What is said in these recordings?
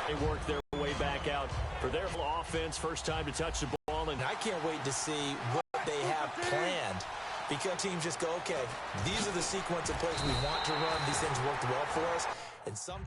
They work their way back out for their offense. First time to touch the ball. And I can't wait to see what they have planned, because teams just go, okay, these are the sequence of plays we want to run. These things worked well for us. And some...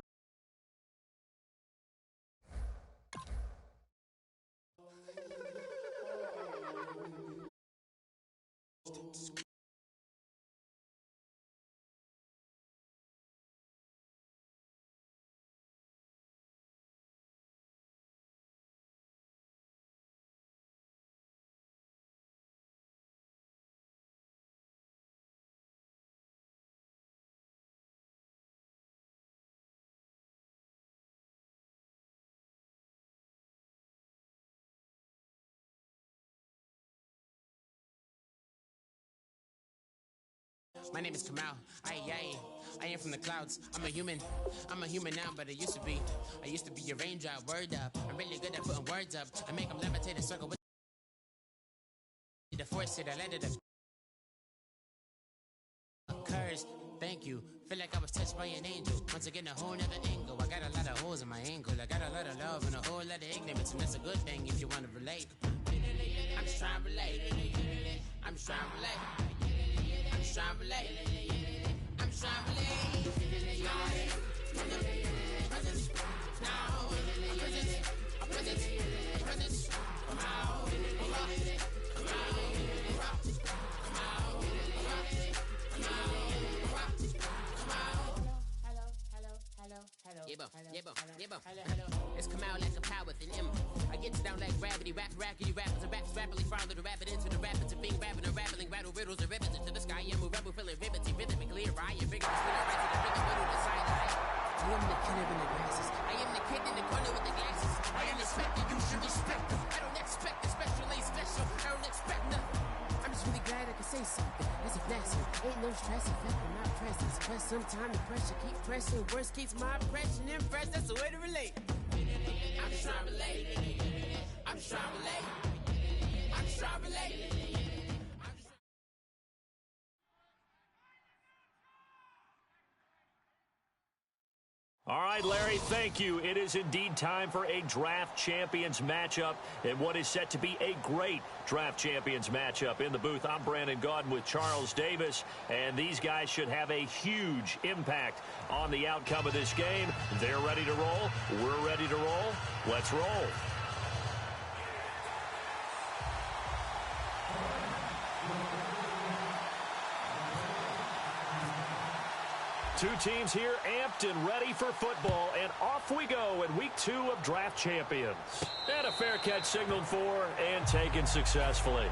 My name is Kamal. I am from the clouds. I'm a human now, but I used to be a raindrop. Word up. I'm really good at putting words up. I make them levitate and circle with the force. I landed a curse. Thank you. Feel like I was touched by an angel. Once again, a whole nother angle. I got a lot of holes in my angle. I got a lot of love and a whole lot of ignorance, and that's a good thing if you want to relate. I'm just trying to relate. I'm just trying to relate. I'm just trying to relate. I'm just trying to relate. Presence. Now. Presence. Come out. It's come out like a power within him. I get down like gravity, rackety rappers and raps rapidly follow the rapid into the rapids of being rapping and rattling, rattle riddles and rivets into the sky. I'm a rebel, feeling rivety, rhythmically, I am bigger, spinning right to the rhythm, middle, the sideline. I am the killer in the grasses. I am the kid in the corner with the glasses. I am the specter, you should respect them. I don't expect a special, ain't special. I don't expect nothing. I'm just really glad I can say something. It's a blessing. Ain't no stress affecting my presence. But sometimes the pressure keep pressing. Worst keeps my impression impressed. That's the way to relate. I'm just trying to relate. I'm just trying to relate. I'm just trying to relate. All right, Larry, thank you. It is indeed time for a Draft Champions matchup, and what is set to be a great Draft Champions matchup. In the booth, I'm Brandon Gaudin with Charles Davis, and these guys should have a huge impact on the outcome of this game. They're ready to roll. We're ready to roll. Let's roll. Two teams here amped and ready for football, and off we go in week 2 of Draft Champions. And a fair catch signaled for and taken successfully.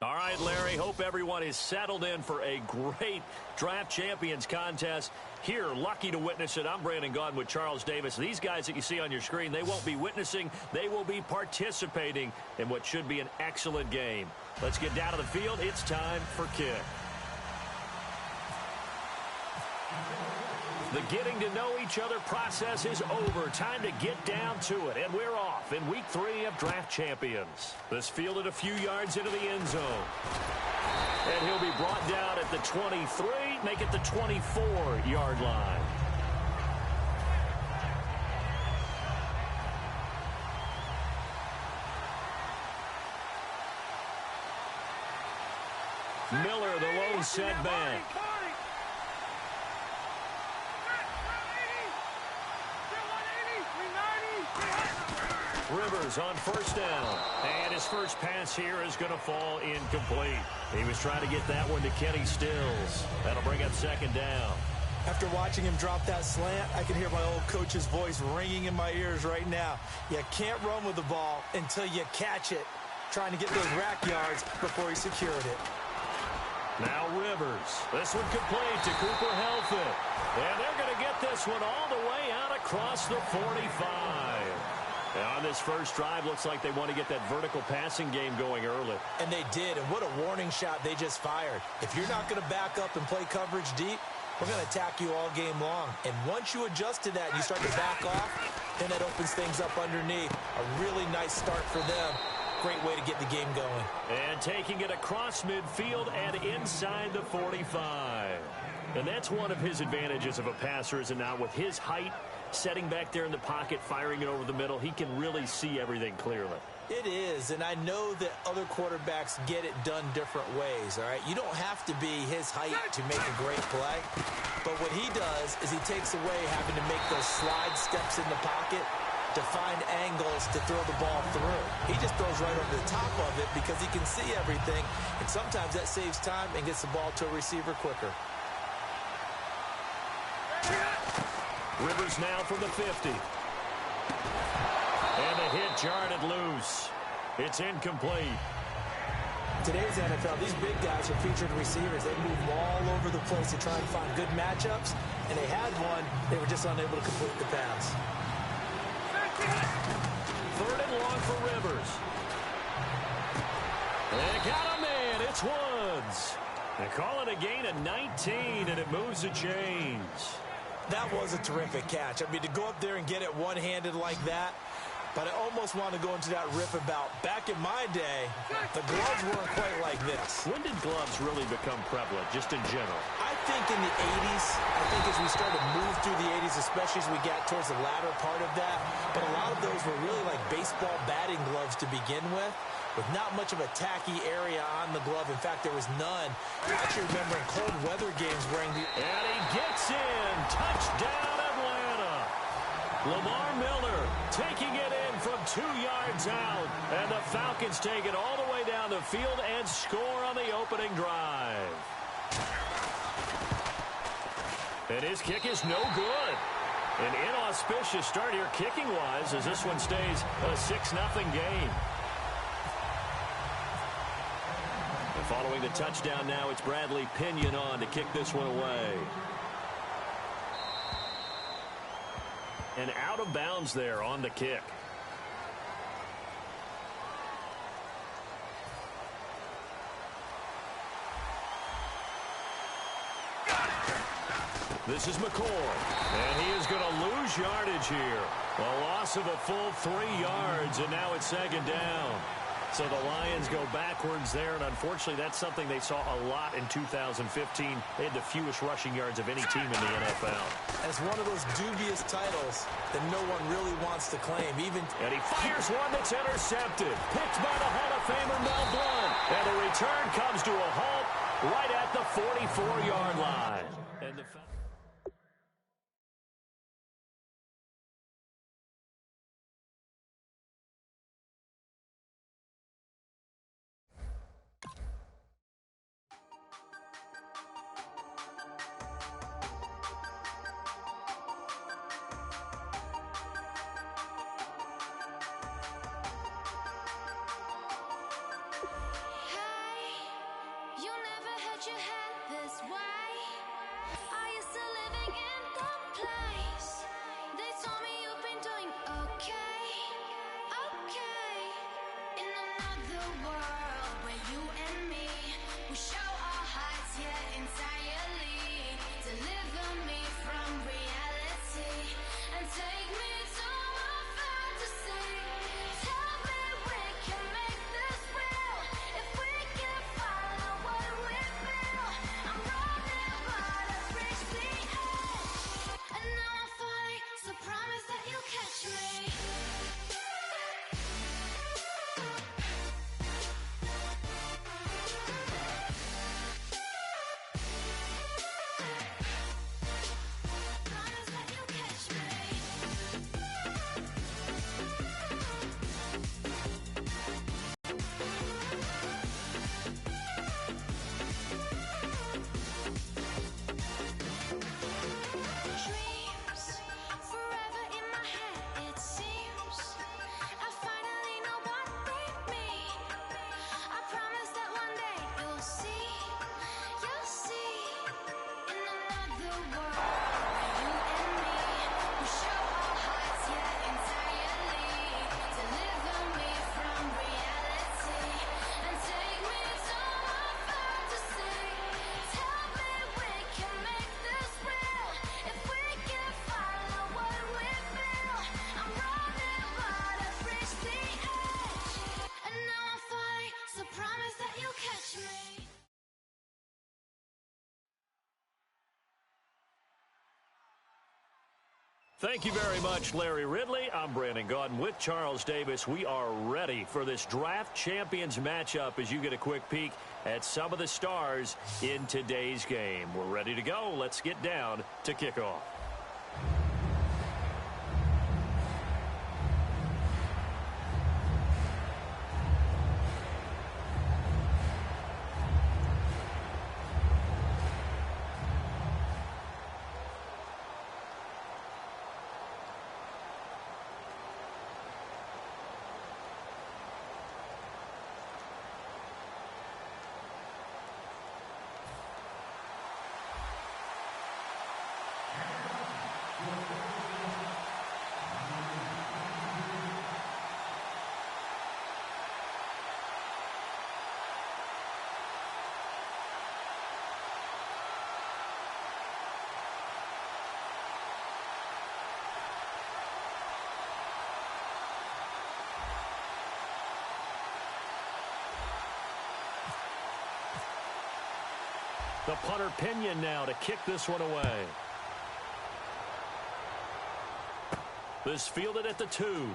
All right, Larry, hope everyone is settled in for a great Draft Champions contest. Here, lucky to witness it, I'm Brandon Gaudin with Charles Davis. These guys that you see on your screen, they won't be witnessing, they will be participating in what should be an excellent game. Let's get down to the field. It's time for kick. The getting to know each other process is over. Time to get down to it. And we're off in Week 3 of Draft Champions. This fielded a few yards into the end zone. And he'll be brought down at the 23, make it the 24-yard line. Miller, the lone setback. Rivers on first down. And his first pass here is going to fall incomplete. He was trying to get that one to Kenny Stills. That'll bring up second down. After watching him drop that slant, I can hear my old coach's voice ringing in my ears right now. You can't run with the ball until you catch it. Trying to get those rack yards before he secured it. Now Rivers. This one complete to Cooper Helfet. And they're going to get this one all the way out across the 45. And on this first drive, looks like they want to get that vertical passing game going early. And they did, and what a warning shot they just fired. If you're not going to back up and play coverage deep, we're going to attack you all game long. And once you adjust to that and you start to back off, then that opens things up underneath. A really nice start for them. Great way to get the game going. And taking it across midfield and inside the 45. And that's one of his advantages of a passer, is it not? With his height, setting back there in the pocket, firing it over the middle, he can really see everything clearly. It is, and I know that other quarterbacks get it done different ways, all right? You don't have to be his height to make a great play, but what he does is he takes away having to make those slide steps in the pocket to find angles to throw the ball through. He just throws right over the top of it because he can see everything, and sometimes that saves time and gets the ball to a receiver quicker. Rivers now from the 50. And the hit jarred it loose. It's incomplete. Today's NFL, these big guys are featured receivers. They move all over the place to try and find good matchups, and they had one. They were just unable to complete the pass. Third and long for Rivers. They got a man. It's Woods. They call it a gain of 19, and it moves the chains. That was a terrific catch. I mean, to go up there and get it one-handed like that, but I almost want to go into that riff about back in my day, the gloves weren't quite like this. When did gloves really become prevalent, just in general? I think in the 80s. I think as we started to move through the 80s, especially as we got towards the latter part of that, but a lot of those were really like baseball batting gloves to begin with not much of a tacky area on the glove. In fact, there was none. I actually remember in cold weather games wearing the... And he gets in. Touchdown, Atlanta. Lamar Miller taking it in from 2 yards out. And the Falcons take it all the way down the field and score on the opening drive. And his kick is no good. An inauspicious start here kicking-wise as this one stays a 6-0 game. Following the touchdown now, it's Bradley Pinion on to kick this one away. And out of bounds there on the kick. This is McCoy. And he is going to lose yardage here. A loss of a full 3 yards, and now it's second down. So the Lions go backwards there, and unfortunately that's something they saw a lot in 2015. They had the fewest rushing yards of any team in the NFL. As one of those dubious titles that no one really wants to claim. And he fires one that's intercepted. Picked by the Hall of Famer Mel Blount. And the return comes to a halt right at the 44-yard line. And the world where you and me, we show our hearts here entirely. Deliver me from reality and take me to my fantasy. Tell me we can make this real if we can follow what we feel. I'm running but I've reached the edge, and now I'm falling, so promise that you'll catch me. Promise that you'll catch me. Dreams forever in my head, it seems. I finally know what they mean. I promise that one day you'll see in another world where you and me, we show our hearts here entirely. Deliver me from reality and take me to my fantasy. Tell me we can make this real if we can follow what we feel. I'm running but I've reached the edge, and now I'm falling, so promise that you'll catch me. Thank you very much, Larry Ridley. I'm Brandon Gaudin with Charles Davis. We are ready for this Draft Champions matchup as you get a quick peek at some of the stars in today's game. We're ready to go. Let's get down to kickoff. The punter Pinion now to kick this one away. This fielded at the 2.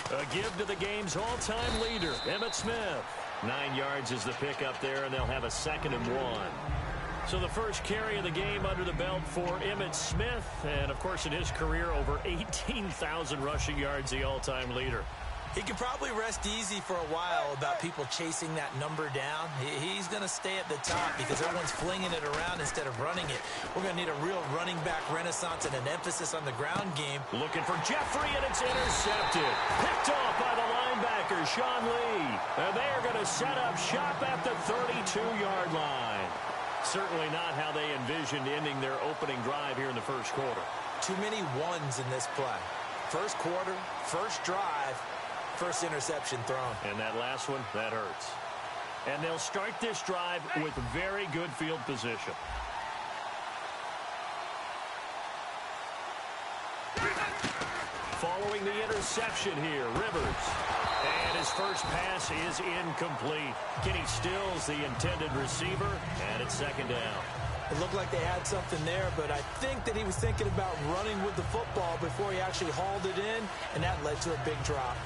A give to the game's all-time leader, Emmitt Smith. 9 yards is the pickup there, and they'll have a 2nd and 1. So the first carry of the game under the belt for Emmitt Smith. And, of course, in his career, over 18,000 rushing yards, the all-time leader. He can probably rest easy for a while about people chasing that number down. He's going to stay at the top because everyone's flinging it around instead of running it. We're going to need a real running back renaissance and an emphasis on the ground game. Looking for Jeffrey, and it's intercepted. Picked off by the linebacker, Sean Lee. And they're going to set up shop at the 32-yard line. Certainly not how they envisioned ending their opening drive here in the first quarter. Too many ones in this play. First quarter, first drive, first interception thrown. And that last one, that hurts. And they'll start this drive with very good field position. Following the interception here, Rivers. And his first pass is incomplete. Kenny Stills, the intended receiver, and it's 2nd down. It looked like they had something there, but I think that he was thinking about running with the football before he actually hauled it in, and that led to a big drop.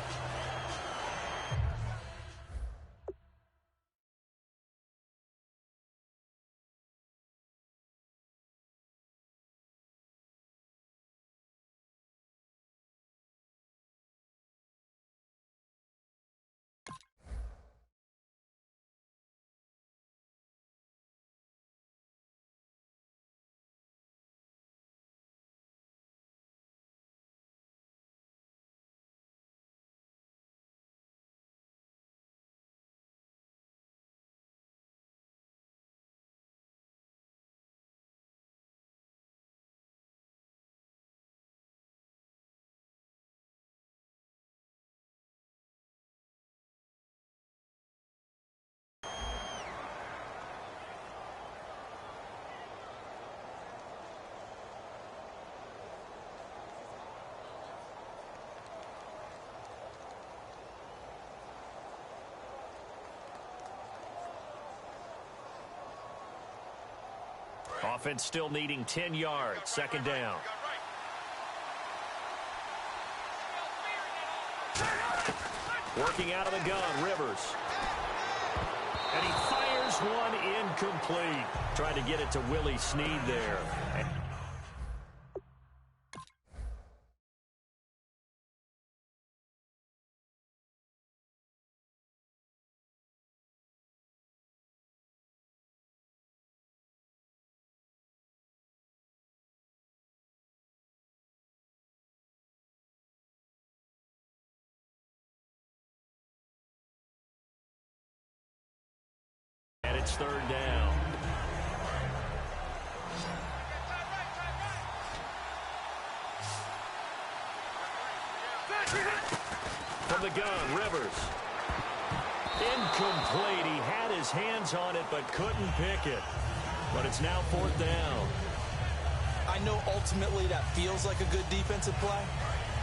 Offense still needing 10 yards. Second down. Working out of the gun, Rivers. And he fires one incomplete. Trying to get it to Willie Snead there. And it's third down. From the gun, Rivers. Incomplete. He had his hands on it but couldn't pick it. But it's now fourth down. I know ultimately that feels like a good defensive play,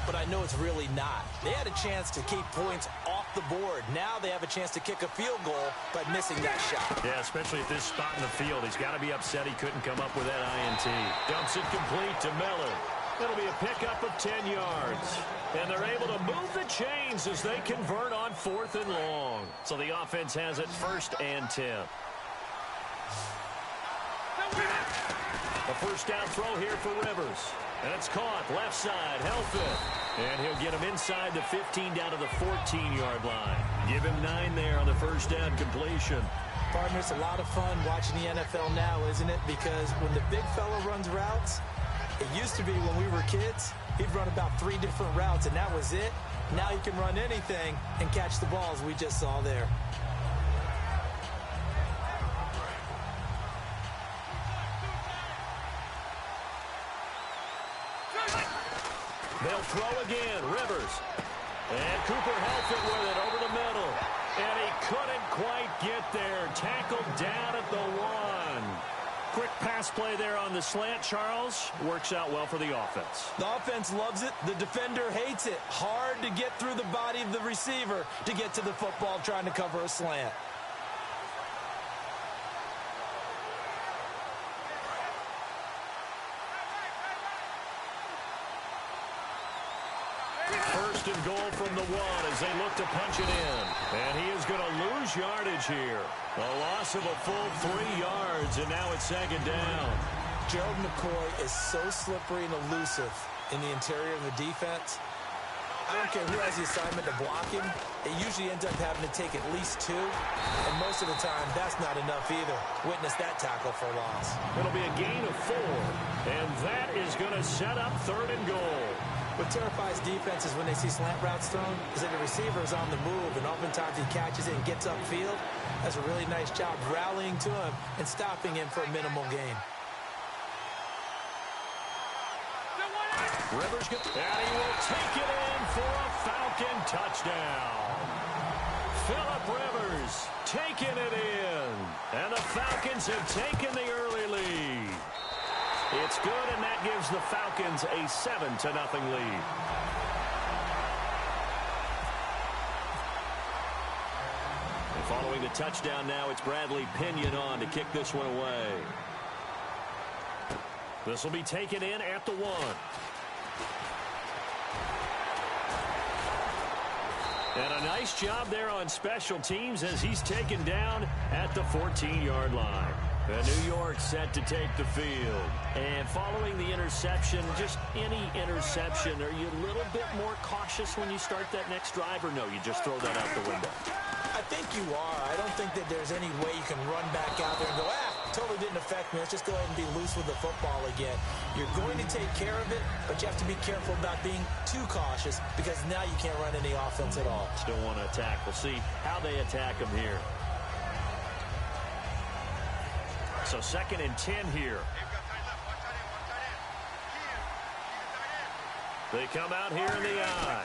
but I know it's really not. They had a chance to keep points off the board. Now they have a chance to kick a field goal by missing that shot. Yeah, especially at this spot in the field. He's got to be upset he couldn't come up with that INT. Dumps it complete to Miller. It'll be a pickup of 10 yards. And they're able to move the chains as they convert on fourth and long. So the offense has it first and 10. A first down throw here for Rivers. And it's caught left side, Helfand. And he'll get him inside the 15 down to the 14-yard line. Give him 9 there on the first down completion. Partner, it's a lot of fun watching the NFL now, isn't it? Because when the big fella runs routes, it used to be when we were kids, he'd run about 3 different routes, and that was it. Now he can run anything and catch the balls we just saw there. They'll throw again, Rivers. And Cooper Helfand with it over the middle. And he couldn't quite get there. Tackled down at the 1. Quick pass play there on the slant, Charles. Works out well for the offense. The offense loves it. The defender hates it. Hard to get through the body of the receiver to get to the football trying to cover a slant. First and goal from the 1 as they look to punch it in. And he is going to lose yardage here. A loss of a full 3 yards, and now it's second down. Gerald McCoy is so slippery and elusive in the interior of the defense. I don't care who has the assignment to block him. It usually ends up having to take at least 2. And most of the time, that's not enough either. Witness that tackle for a loss. It'll be a gain of 4. And that is going to set up third and goal. What terrifies defenses when they see slant routes thrown is that the receiver is on the move, and oftentimes he catches it and gets upfield. Does a really nice job rallying to him and stopping him for a minimal gain. Rivers, and he will take it in for a Falcon touchdown. Phillip Rivers taking it in, and the Falcons have taken the early lead. It's good, and that gives the Falcons a 7-0 lead. And following the touchdown now, it's Bradley Pinion on to kick this one away. This will be taken in at the 1. And a nice job there on special teams as he's taken down at the 14-yard line. And New York set to take the field. And following the interception, just any interception, are you a little bit more cautious when you start that next drive, or no, you just throw that out the window? I think you are. I don't think that there's any way you can run back out there and go, totally didn't affect me. Let's just go ahead and be loose with the football again. You're going to take care of it, but you have to be careful about being too cautious because now you can't run any offense at all. Still want to attack. We'll see how they attack him here. So 2nd and 10 here. They come out here in the I.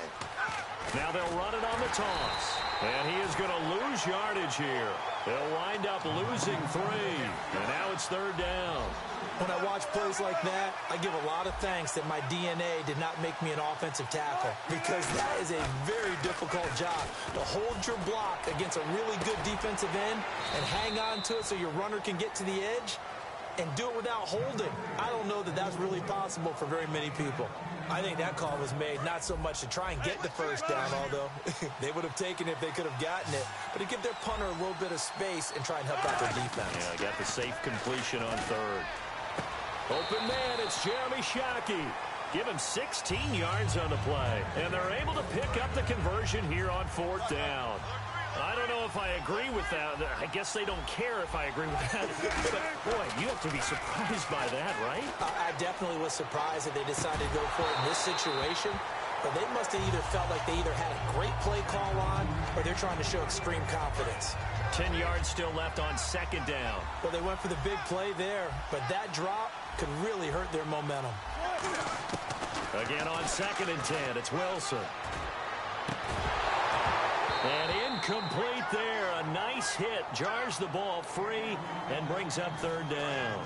Now they'll run it on the toss. And he is going to lose yardage here. They'll wind up losing 3. And now it's third down. When I watch plays like that, I give a lot of thanks that my DNA did not make me an offensive tackle, because that is a very difficult job to hold your block against a really good defensive end and hang on to it so your runner can get to the edge. and do it without holding. I don't know that that's really possible for very many people. I think that call was made not so much to try and get the first down, although they would have taken it if they could have gotten it, but to give their punter a little bit of space and try and help out their defense. Yeah, got the safe completion on third. Open man, it's Jeremy Shockey. Give him 16 yards on the play, and they're able to pick up the conversion here on fourth down. I don't know if I agree with that. I guess they don't care if I agree with that. But, boy, you have to be surprised by that, right? I definitely was surprised that they decided to go for it in this situation. But they must have either felt like they either had a great play call on or they're trying to show extreme confidence. 10 yards still left on second down. Well, they went for the big play there, but that drop could really hurt their momentum. Again on 2nd and 10, it's Wilson. And incomplete there. A nice hit. Jars the ball free and brings up third down.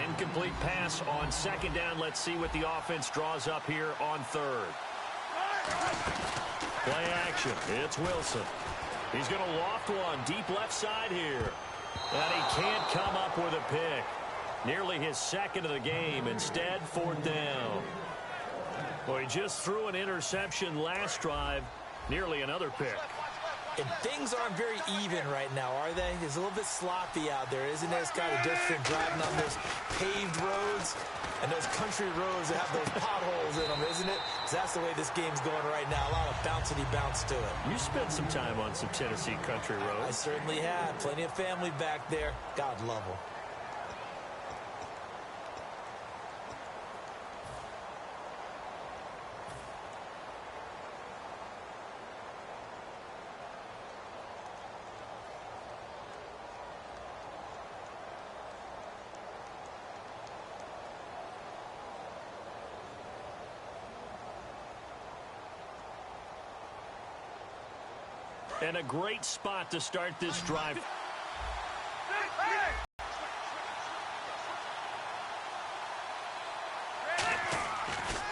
Incomplete pass on second down. Let's see what the offense draws up here on third. Play action. It's Wilson. He's going to loft one deep left side here. And he can't come up with a pick. Nearly his second of the game. Instead, fourth down. Well, he just threw an interception last drive. Nearly another pick. And things aren't very even right now, are they? It's a little bit sloppy out there, isn't it? It's kind of different driving on those paved roads and those country roads that have those potholes in them, isn't it? 'Cause that's the way this game's going right now. A lot of bouncy bounce to it. You spent some time on some Tennessee country roads. I certainly have. Plenty of family back there. God love them. And a great spot to start this drive.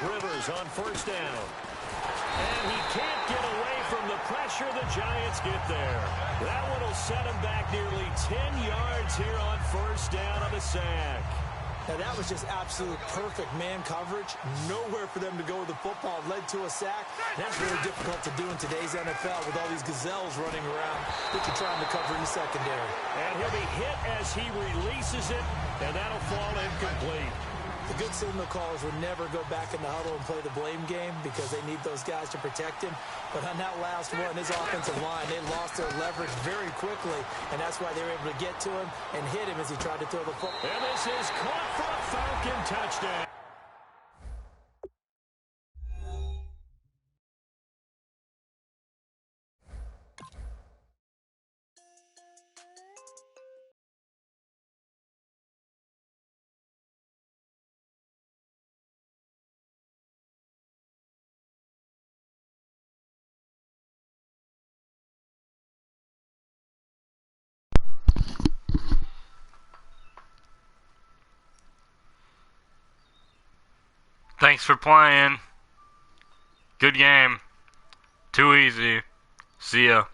Rivers on first down. And he can't get away from the pressure. The Giants get there. That one will set him back nearly 10 yards here on first down on the sack. Now, that was just absolute perfect man coverage. Nowhere for them to go with the football. Led to a sack. That's really difficult to do in today's NFL with all these gazelles running around that you're trying to cover in the secondary. And he'll be hit as he releases it, and that'll fall incomplete. The good signal callers would never go back in the huddle and play the blame game because they need those guys to protect him. But on that last one, his offensive line, they lost their leverage very quickly, and that's why they were able to get to him and hit him as he tried to throw the football. And this is caught for a Falcon touchdown. Thanks for playing. Good game. Too easy. See ya.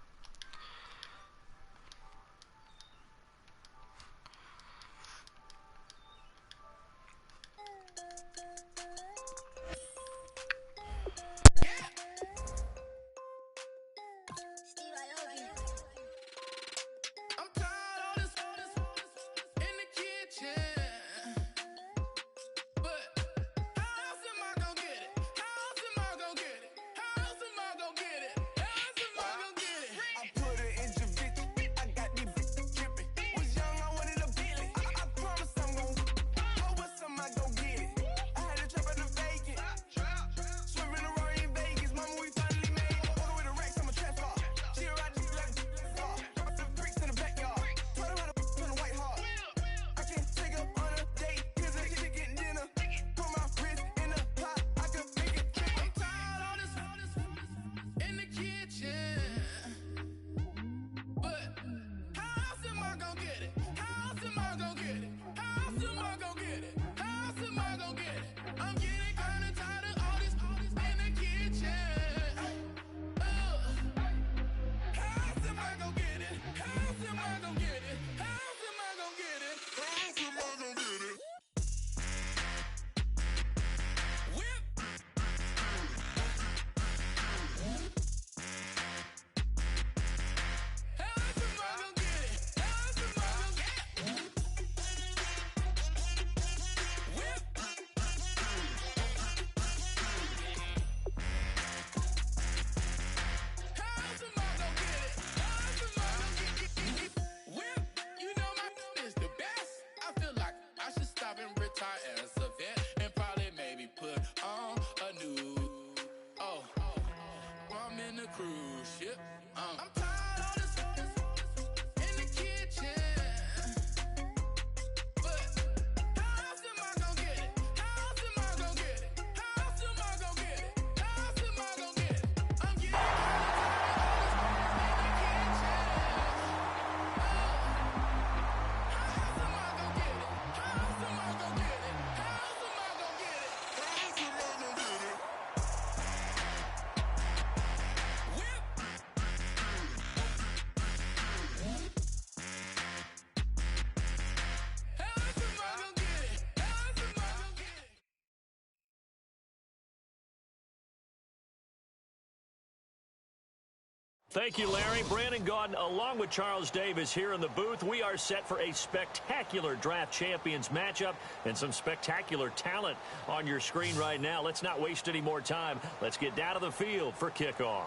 Thank you, Larry. Brandon Gaudin, along with Charles Davis here in the booth. We are set for a spectacular draft champions matchup and some spectacular talent on your screen right now. Let's not waste any more time. Let's get down to the field for kickoff.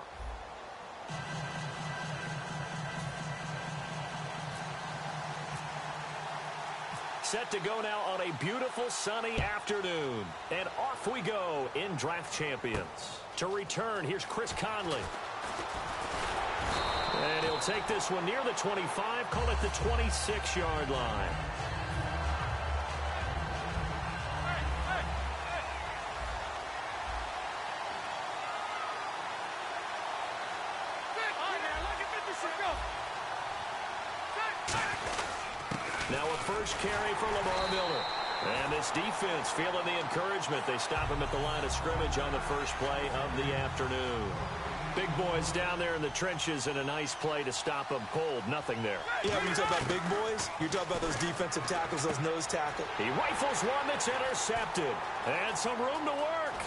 Set to go now on a beautiful sunny afternoon. And off we go in Draft Champions. To return, here's Chris Conley. And he'll take this one near the 25, call it the 26-yard line. Now a first carry for Lamar Miller. And this defense feeling the encouragement. They stop him at the line of scrimmage on the first play of the afternoon. Big boys down there in the trenches and a nice play to stop them cold. Nothing there. Yeah, when you talk about big boys, you're talking about those defensive tackles, those nose tackles. He rifles one that's intercepted. And some room to work.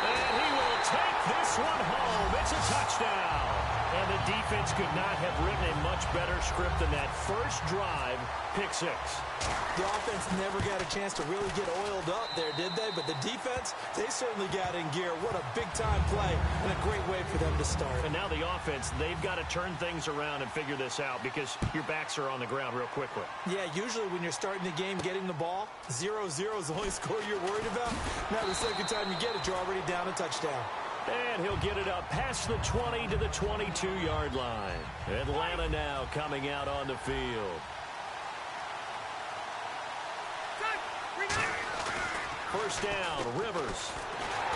And he will take this one home. It's a touchdown. And the defense could not have written a much better script than that first drive, pick six. The offense never got a chance to really get oiled up there, did they? But the defense, they certainly got in gear. What a big-time play and a great way for them to start. And now the offense, they've got to turn things around and figure this out because your backs are on the ground real quickly. Yeah, usually when you're starting the game getting the ball, 0-0 is the only score you're worried about. Now the second time you get it, you're already down a touchdown. And he'll get it up past the 20 to the 22-yard line. Atlanta now coming out on the field. First down, Rivers.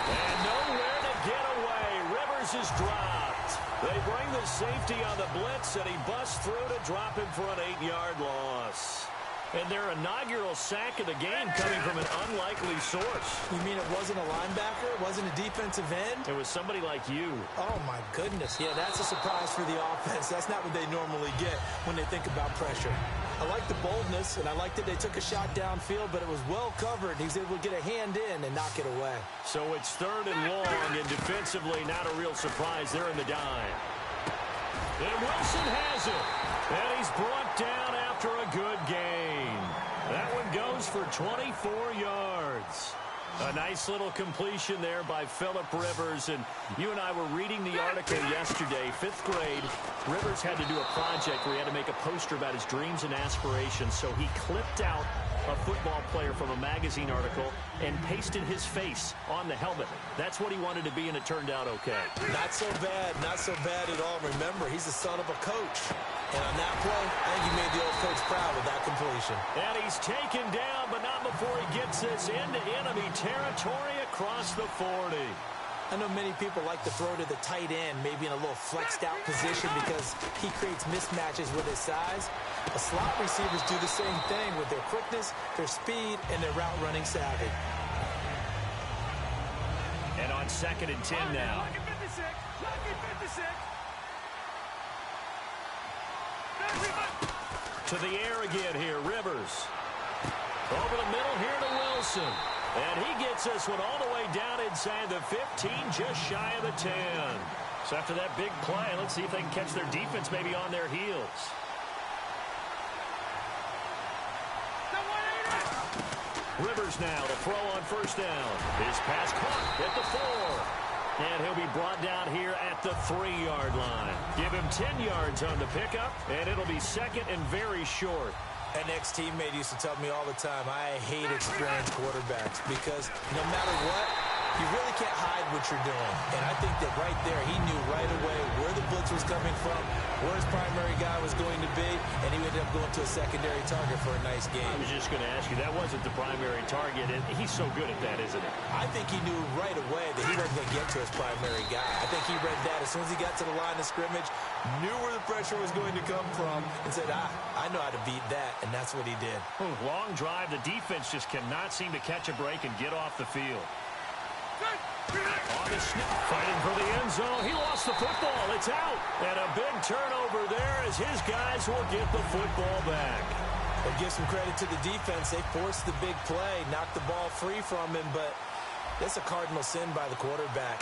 And nowhere to get away. Rivers is dropped. They bring the safety on the blitz, and he busts through to drop him for an 8-yard loss. And their inaugural sack of the game coming from an unlikely source. You mean it wasn't a linebacker? It wasn't a defensive end? It was somebody like you. Oh, my goodness. Yeah, that's a surprise for the offense. That's not what they normally get when they think about pressure. I like the boldness, and I like that they took a shot downfield, but it was well covered. He was able to get a hand in and knock it away. So it's 3rd and long, and defensively not a real surprise. They're in the dime. And Wilson has it. And he's brought down after a good gain. That one goes for 24 yards. A nice little completion there by Phillip Rivers. And you and I were reading the article yesterday, 5th grade. Rivers had to do a project where he had to make a poster about his dreams and aspirations. So he clipped out a football player from a magazine article and pasted his face on the helmet. That's what he wanted to be, and it turned out okay. Not so bad at all. Remember, he's the son of a coach. And on that play, I think he made the old coach proud with that completion. And he's taken down, but not before he gets this into enemy territory across the 40. I know many people like to throw to the tight end, maybe in a little flexed out position because he creates mismatches with his size. The slot receivers do the same thing with their quickness, their speed, and their route running savvy. And on 2nd and 10 now. To the air again here, Rivers. Over the middle here to Wilson. And he gets this one all the way down inside the 15, just shy of the 10. So after that big play, let's see if they can catch their defense maybe on their heels. Rivers now to throw on first down. His pass caught at the 4. And he'll be brought down here at the 3-yard line. Give him 10 yards on the pickup, and it'll be 2nd and very short. An ex-teammate used to tell me all the time, I hate experienced quarterbacks because no matter what, you really can't hide what you're doing. And I think that right there, he knew right away where the blitz was coming from, where his primary guy was going to be, and he ended up going to a secondary target for a nice game. I was just going to ask you, that wasn't the primary target, and he's so good at that, isn't he? I think he knew right away that he wasn't going to get to his primary guy. I think he read that as soon as he got to the line of scrimmage, knew where the pressure was going to come from, and said, I know how to beat that, and that's what he did. Long drive. The defense just cannot seem to catch a break and get off the field. On the snap, fighting for the end zone. He lost the football. It's out. And a big turnover there as his guys will get the football back. But give some credit to the defense. They forced the big play, knocked the ball free from him, but That's a cardinal sin by the quarterback.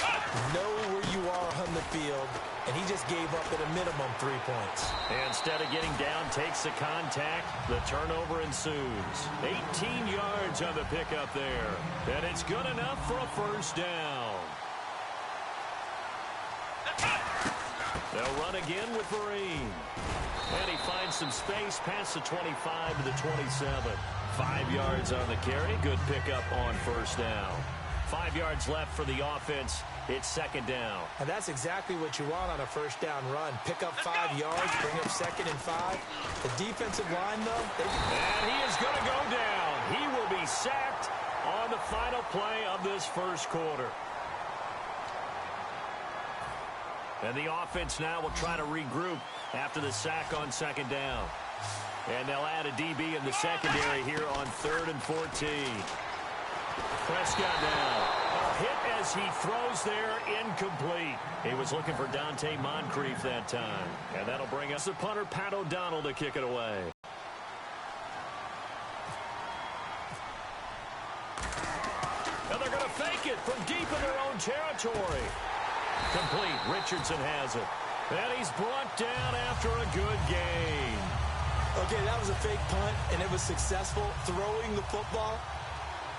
Know where you are on the field, and he just gave up at a minimum 3 points. Instead of getting down, takes the contact. The turnover ensues. 18 yards on the pickup there. And it's good enough for a first down. They'll run again with Vereen. And he finds some space past the 25 to the 27. 5 yards on the carry. Good pickup on first down. 5 yards left for the offense. It's second down. And that's exactly what you want on a first down run. Pick up 5 yards, bring up 2nd and 5. The defensive line, though, and he is going to go down. He will be sacked on the final play of this first quarter. And the offense now will try to regroup after the sack on second down. And they'll add a DB in the secondary here on 3rd and 14. Prescott now. A hit as he throws there, incomplete. He was looking for Dante Moncrief that time. And that'll bring us the punter, Pat O'Donnell, to kick it away. And they're going to fake it from deep in their own territory. Complete. Richardson has it. And he's brought down after a good gain. Okay, that was a fake punt, and it was successful. Throwing the football.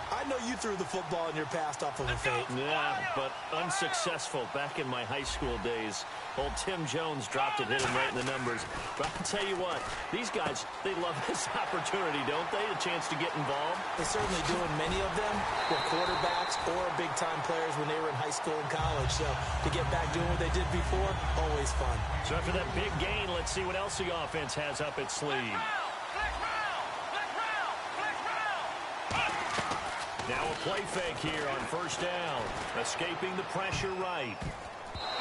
I know you threw the football in your past off of a fake. Yeah, but unsuccessful back in my high school days. Old Tim Jones dropped it, hit him right in the numbers. But I'll tell you what, these guys, they love this opportunity, don't they? The chance to get involved. They certainly do, and many of them were quarterbacks or big-time players when they were in high school and college. So to get back doing what they did before, always fun. So after that big gain, let's see what else the offense has up its sleeve. Now a play fake here on first down. Escaping the pressure right.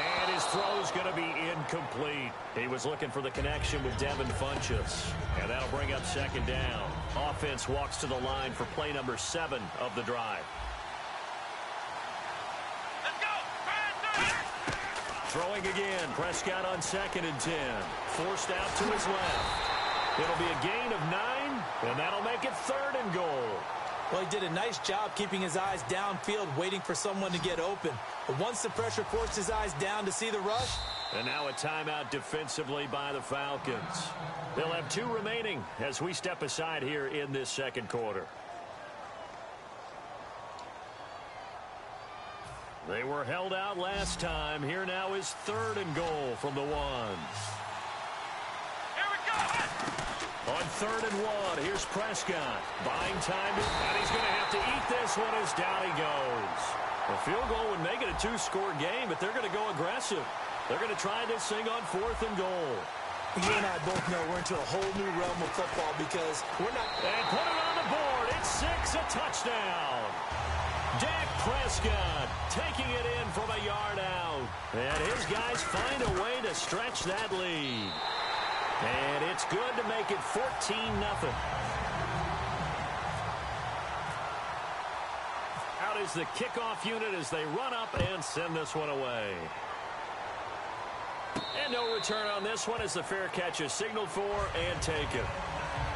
And his throw's going to be incomplete. He was looking for the connection with Devin Funchess. And that'll bring up second down. Offense walks to the line for play number 7 of the drive. Let's go! Throwing again. Prescott on 2nd and 10. Forced out to his left. It'll be a gain of 9, and that'll make it 3rd and goal. Well, he did a nice job keeping his eyes downfield, waiting for someone to get open. But once the pressure forced his eyes down to see the rush. And now a timeout defensively by the Falcons. They'll have 2 remaining as we step aside here in this second quarter. They were held out last time. Here now is 3rd and goal from the 1. Here we go! On 3rd and 1, here's Prescott. Buying time, and he's going to have to eat this one as down he goes. A field goal would make it a 2-score game, but they're going to go aggressive. They're going to try this thing on 4th and goal. You and I both know we're into a whole new realm of football because we're not... And put it on the board. It's 6, a touchdown. Dak Prescott taking it in from a yard out. And his guys find a way to stretch that lead. And it's good to make it 14-0. Out is the kickoff unit as they run up and send this one away. And no return on this one as the fair catch is signaled for and taken.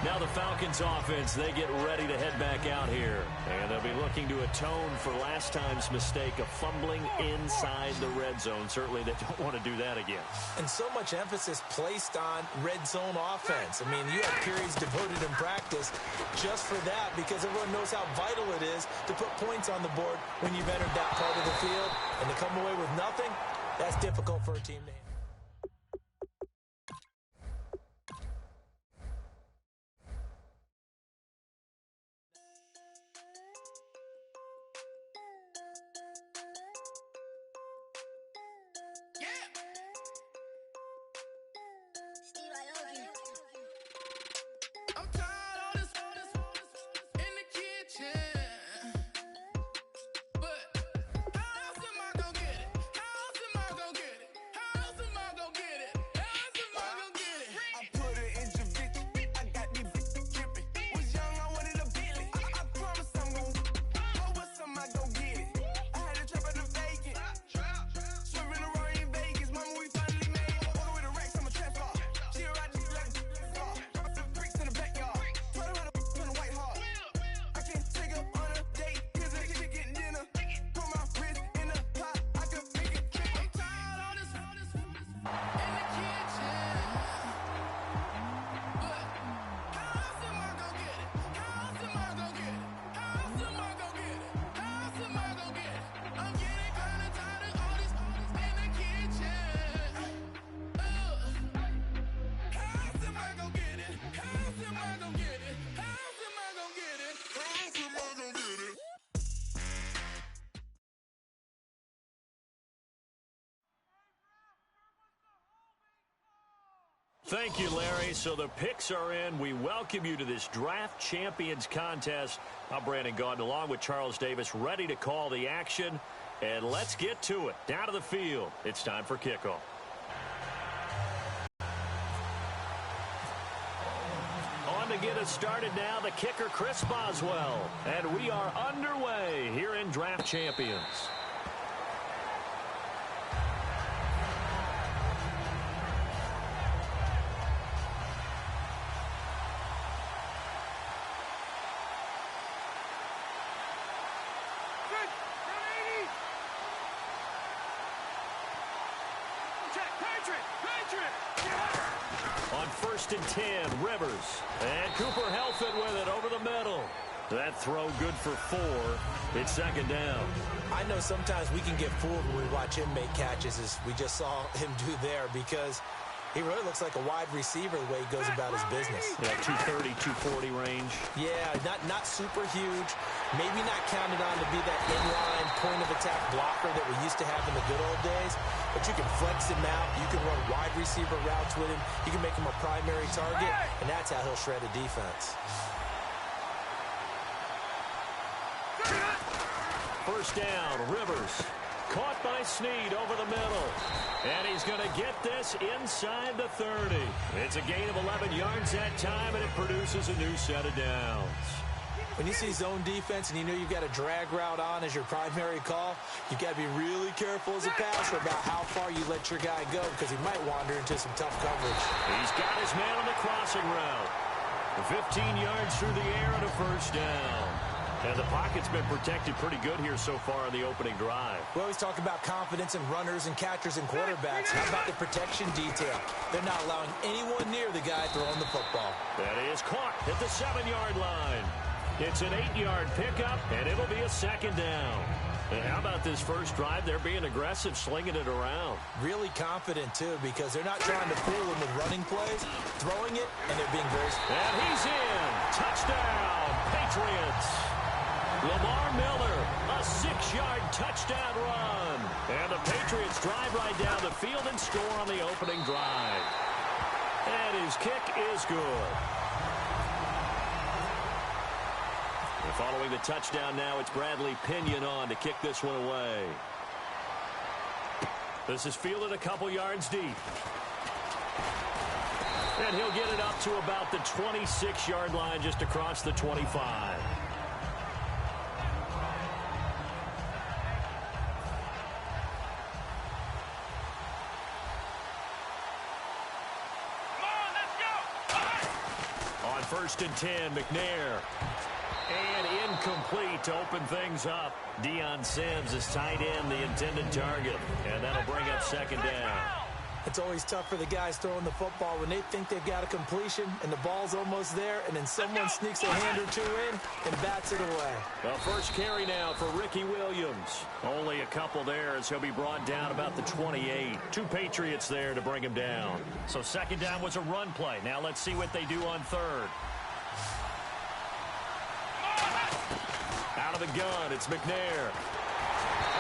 Now the Falcons offense, they get ready to head back out here. And they'll be looking to atone for last time's mistake of fumbling inside the red zone. Certainly they don't want to do that again. And so much emphasis placed on red zone offense. I mean, you have periods devoted in practice just for that because everyone knows how vital it is to put points on the board when you've entered that part of the field. And to come away with nothing, that's difficult for a team to handle. I'm tired of this in the kitchen. But how else am I gonna get it? How else am I gonna get it? How else am Thank you, Larry. So the picks are in. We welcome you to this Draft Champions contest. I'm Brandon Gaudin along with Charles Davis, ready to call the action. And let's get to it. Down to the field. It's time for kickoff. On to get us started now, the kicker, Chris Boswell. And we are underway here in Draft Champions. On 1st and 10, Rivers. And Cooper Helfet with it over the middle. That throw good for 4. It's 2nd down. I know sometimes we can get fooled when we watch him make catches, as we just saw him do there, because he really looks like a wide receiver the way he goes about his business. Yeah, 230, 240 range. Yeah, not super huge. Maybe not counted on to be that inline point-of-attack blocker that we used to have in the good old days. But you can flex him out. You can run wide receiver routes with him. You can make him a primary target, and that's how he'll shred a defense. 1st down, Rivers. Caught by Snead over the middle. And he's going to get this inside the 30. It's a gain of 11 yards that time, and it produces a new set of downs. When you see zone defense and you know you've got a drag route on as your primary call, you've got to be really careful as a passer about how far you let your guy go, because he might wander into some tough coverage. He's got his man on the crossing route. 15 yards through the air and a 1st down. And the pocket's been protected pretty good here so far on the opening drive. We always talk about confidence in runners and catchers and quarterbacks. How about the protection detail? They're not allowing anyone near the guy throwing the football. That is caught at the 7-yard line. It's an 8-yard pickup, and it'll be a 2nd down. And how about this first drive? They're being aggressive, slinging it around. Really confident, too, because they're not trying to fool him with running plays, throwing it, and they're being very... And he's in. Touchdown, Patriots. Lamar Miller, a 6-yard touchdown run. And the Patriots drive right down the field and score on the opening drive. And his kick is good. And following the touchdown now, it's Bradley Pinion on to kick this one away. This is fielded a couple yards deep. And he'll get it up to about the 26-yard line, just across the 25. On 1st and 10, McNair. And incomplete to open things up. Deion Sims is tight end, the intended target. And that'll bring up 2nd down. It's always tough for the guys throwing the football when they think they've got a completion and the ball's almost there, and then someone sneaks a hand or two in and bats it away. The first carry now for Ricky Williams. Only a couple there as he'll be brought down about the 28. 2 Patriots there to bring him down. So 2nd down was a run play. Now let's see what they do on 3rd. Out of the gun, it's McNair.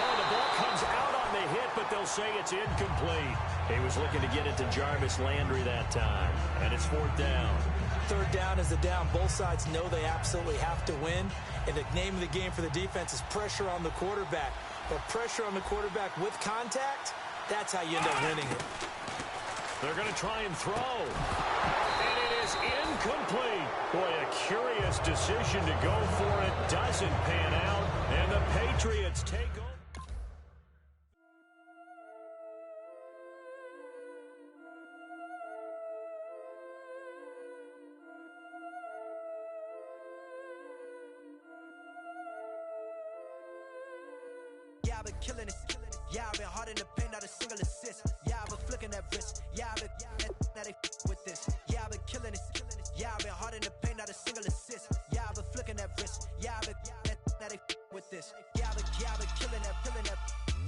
Oh, the ball comes out on the hit, but they'll say it's incomplete. He was looking to get it to Jarvis Landry that time, and it's 4th down. 3rd down is the down. Both sides know they absolutely have to win, and the name of the game for the defense is pressure on the quarterback. But pressure on the quarterback with contact, that's how you end up winning it. They're going to try and throw. And it is incomplete. Boy, a curious decision to go for it. Doesn't pan out. And the Patriots take over. Yeah, I've been killing it. Yeah, I've been hard in the paint, not a single assist. Yeah, I've been flicking that wrist. Yeah, I've been now they with this. Yeah, I've been killing it. Yeah, I've been hard in the paint, not a single assist. Yeah, I've been flicking that wrist. Yeah, I've been now they with this. Yeah, I've been killing that.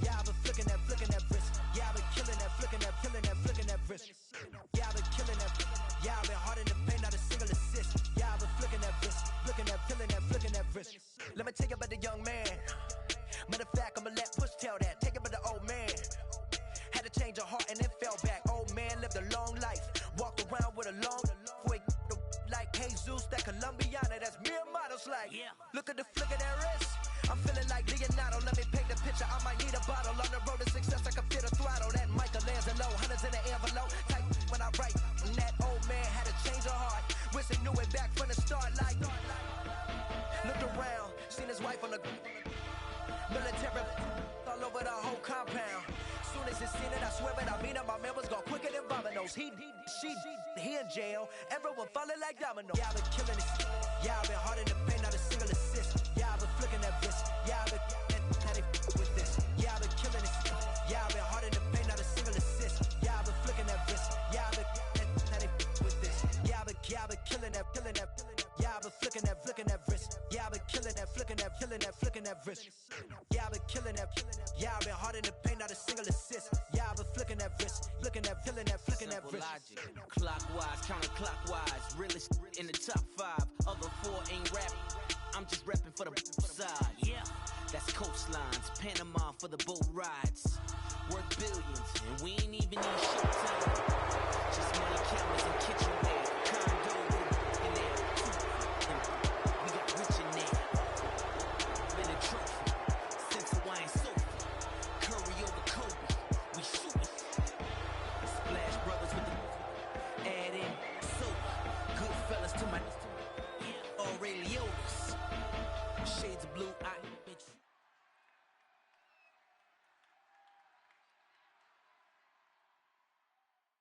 Yeah, I've been flicking that wrist. Yeah, I've been killing that, flicking that wrist. Yeah, I've been killing that. Yeah, I've been hard in the paint, not a single assist. Yeah, I've been flicking that wrist, flicking that wrist. Let me tell you about the young man. Matter of fact, I'ma let Push tell that. Take it about the old man. Had to change her heart and it fell back. Old man lived a long life. Walked around bounce like. Look at the flick of that wrist. I'm feeling like Leonardo. Let me paint the picture. I might need a bottle. On the road to success, I can feel the throttle. That Michelangelo, hundreds in the envelope. Type when I write. And that old man had to change her heart. Wish he knew it back from the start. Like, looked around, seen his wife on the military all over the whole compound. Soon as he seen it, I swear it, I mean it. My man was gone quicker than dominoes. He in jail. Everyone falling like dominoes. Yeah, I've been killing it. Yeah, I've been hard in the paint, not a single assist. Yeah, I've been flicking that wrist. Yeah, I've been how they with this. Yeah, I've been killing it. Yeah, I've been hard in the paint, not a single assist. Yeah, I've been flicking that wrist. Yeah, I've been how they with this. Yeah, I've been killing that. Yeah, I've been flicking that wrist. Yeah, I've been killing that, flicking that wrist. Yeah, I've been killing that. Yeah, I've been hard in the paint, not a single assist. Yeah, I've been flicking that wrist, flicking that wrist. Logic. Clockwise, counterclockwise, realest in the top 5. Other 4 ain't rapping. I'm just repping for the side. Yeah, that's coastlines, Panama for the boat rides. Worth billions, and we ain't even in showtime. Just money cameras and kitchenware, condo in there. We got rich in there. Been a trophy since Hawaiian sofa. Curry over Kobe, we shootin'. Splash Brothers with the add in soap. Good fellas to my Aureliotis. Shades of blue, I bitch.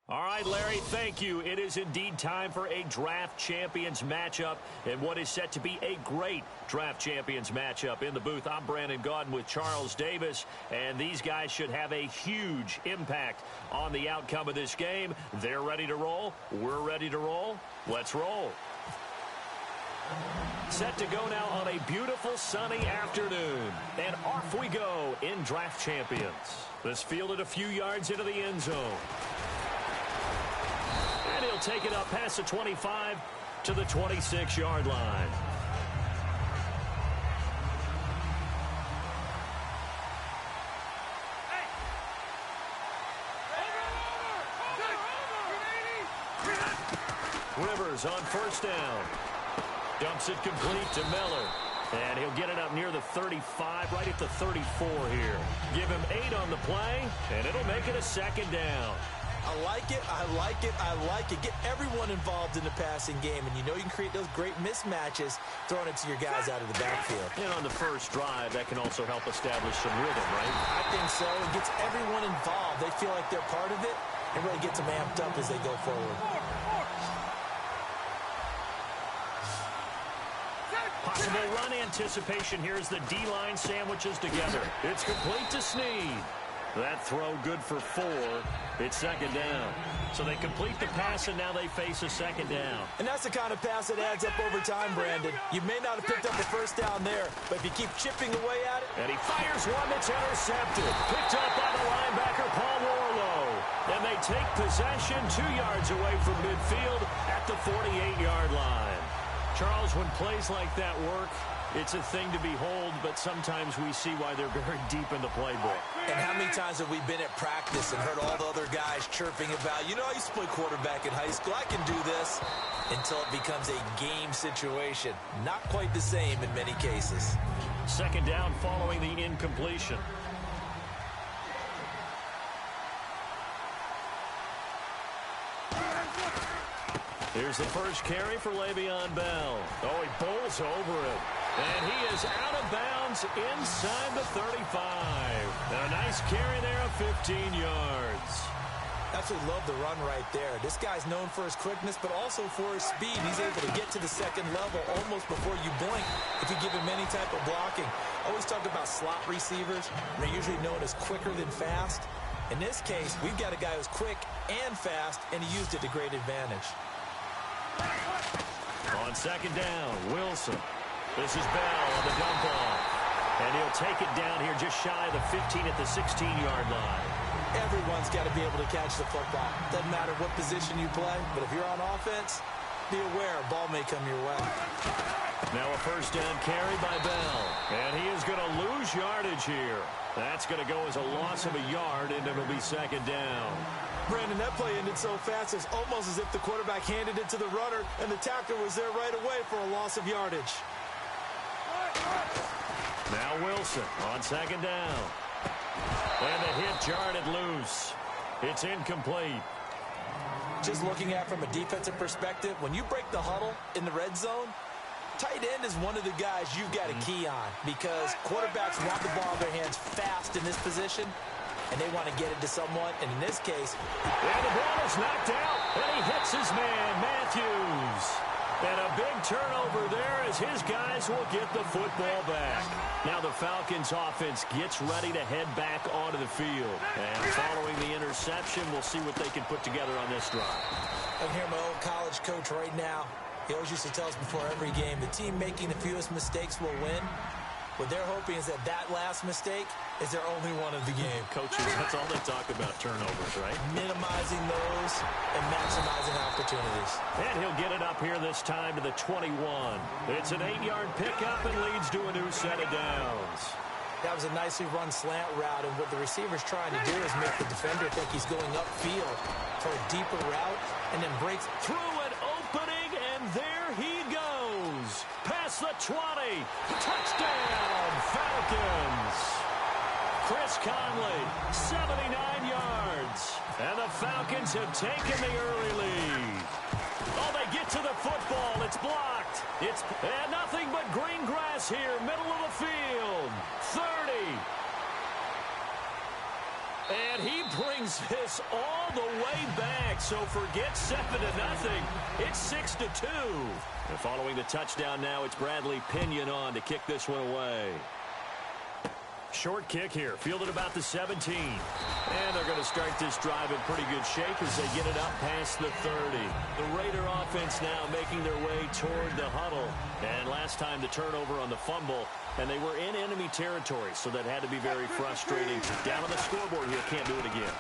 All right, Larry, thank you. It is indeed time for a draft champions matchup and what is set to be a great draft champions matchup. In the booth, I'm Brandon Gaudin with Charles Davis, and these guys should have a huge impact on the outcome of this game. They're ready to roll. We're ready to roll. Let's roll. Set to go now on a beautiful sunny afternoon. And off we go in draft champions. This fielded a few yards into the end zone. And he'll take it up past the 25 to the 26-yard line. Rivers on first down. Dumps it complete to Miller. And he'll get it up near the 35, right at the 34 here. Give him 8 on the play, and it'll make it a second down. I like it. Get everyone involved in the passing game, and you know you can create those great mismatches throwing it to your guys out of the backfield. And on the first drive, that can also help establish some rhythm, right? I think so. It gets everyone involved. They feel like they're part of it and really gets them amped up as they go forward. Possible run anticipation here as the D-line sandwiches together. It's complete to Snead. That throw good for 4. It's second down. So they complete the pass, and now they face a second down. And that's the kind of pass that adds up over time, Brandon. You may not have picked up the first down there, but if you keep chipping away at it. And he fires one that's intercepted. Picked up by the linebacker, Paul Warlow. And they take possession 2 yards away from midfield at the 48-yard line. Charles, when plays like that work, it's a thing to behold, but sometimes we see why they're very deep in the playbook. And how many times have we been at practice and heard all the other guys chirping about, you know, I used to play quarterback in high school, I can do this, until it becomes a game situation. Not quite the same in many cases. Second down following the incompletion. Here's the first carry for Le'Veon Bell. Oh, he bowls over it. And he is out of bounds inside the 35. And a nice carry there of 15 yards. Absolutely love the run right there. This guy's known for his quickness, but also for his speed. He's able to get to the second level almost before you blink if you give him any type of blocking. I always talk about slot receivers. They're usually known as quicker than fast. In this case, we've got a guy who's quick and fast, and he used it to great advantage. On second down, Wilson. This is Bell on the dump off. And he'll take it down here just shy of the 15 at the 16-yard line. Everyone's got to be able to catch the football. Doesn't matter what position you play, but if you're on offense, be aware a ball may come your way. Now a first down carry by Bell. And he is going to lose yardage here. That's going to go as a loss of a yard, and it'll be second down. Brandon, that play ended so fast, it's almost as if the quarterback handed it to the runner, and the tackler was there right away for a loss of yardage. Now Wilson on second down. And the hit jarred it loose. It's incomplete. Just looking at it from a defensive perspective, when you break the huddle in the red zone, tight end is one of the guys you've got a key on because quarterbacks want the ball in their hands fast in this position, and they want to get it to someone. And in this case, and the ball is knocked out, and he hits his man, Matthews. And a big turnover there as his guys will get the football back. Now the Falcons offense gets ready to head back onto the field. And following the interception, we'll see what they can put together on this drive. I can hear my old college coach right now. He always used to tell us before every game, the team making the fewest mistakes will win. What they're hoping is that last mistake is their only one of the game. Coaches, that's all they talk about, turnovers, right? Minimizing those and maximizing opportunities. And he'll get it up here this time to the 21. It's an 8-yard pickup and leads to a new set of downs. That was a nicely run slant route, and what the receiver's trying to do is make the defender think he's going upfield for a deeper route and then breaks through an opening, and there he goes. Past the 20. Touchdown, Falcons. Chris Conley, 79 yards. And the Falcons have taken the early lead. Oh, they get to the football. It's blocked. It's nothing but green grass here, middle of the field. 30. And he brings this all the way back. So forget 7-0. It's 6-2. And following the touchdown now, it's Bradley Pinion on to kick this one away. Short kick here, fielded about the 17. And they're going to start this drive in pretty good shape as they get it up past the 30. The Raider offense now making their way toward the huddle. And last time the turnover on the fumble, and they were in enemy territory, so that had to be very frustrating. Down on the scoreboard here, can't do it again.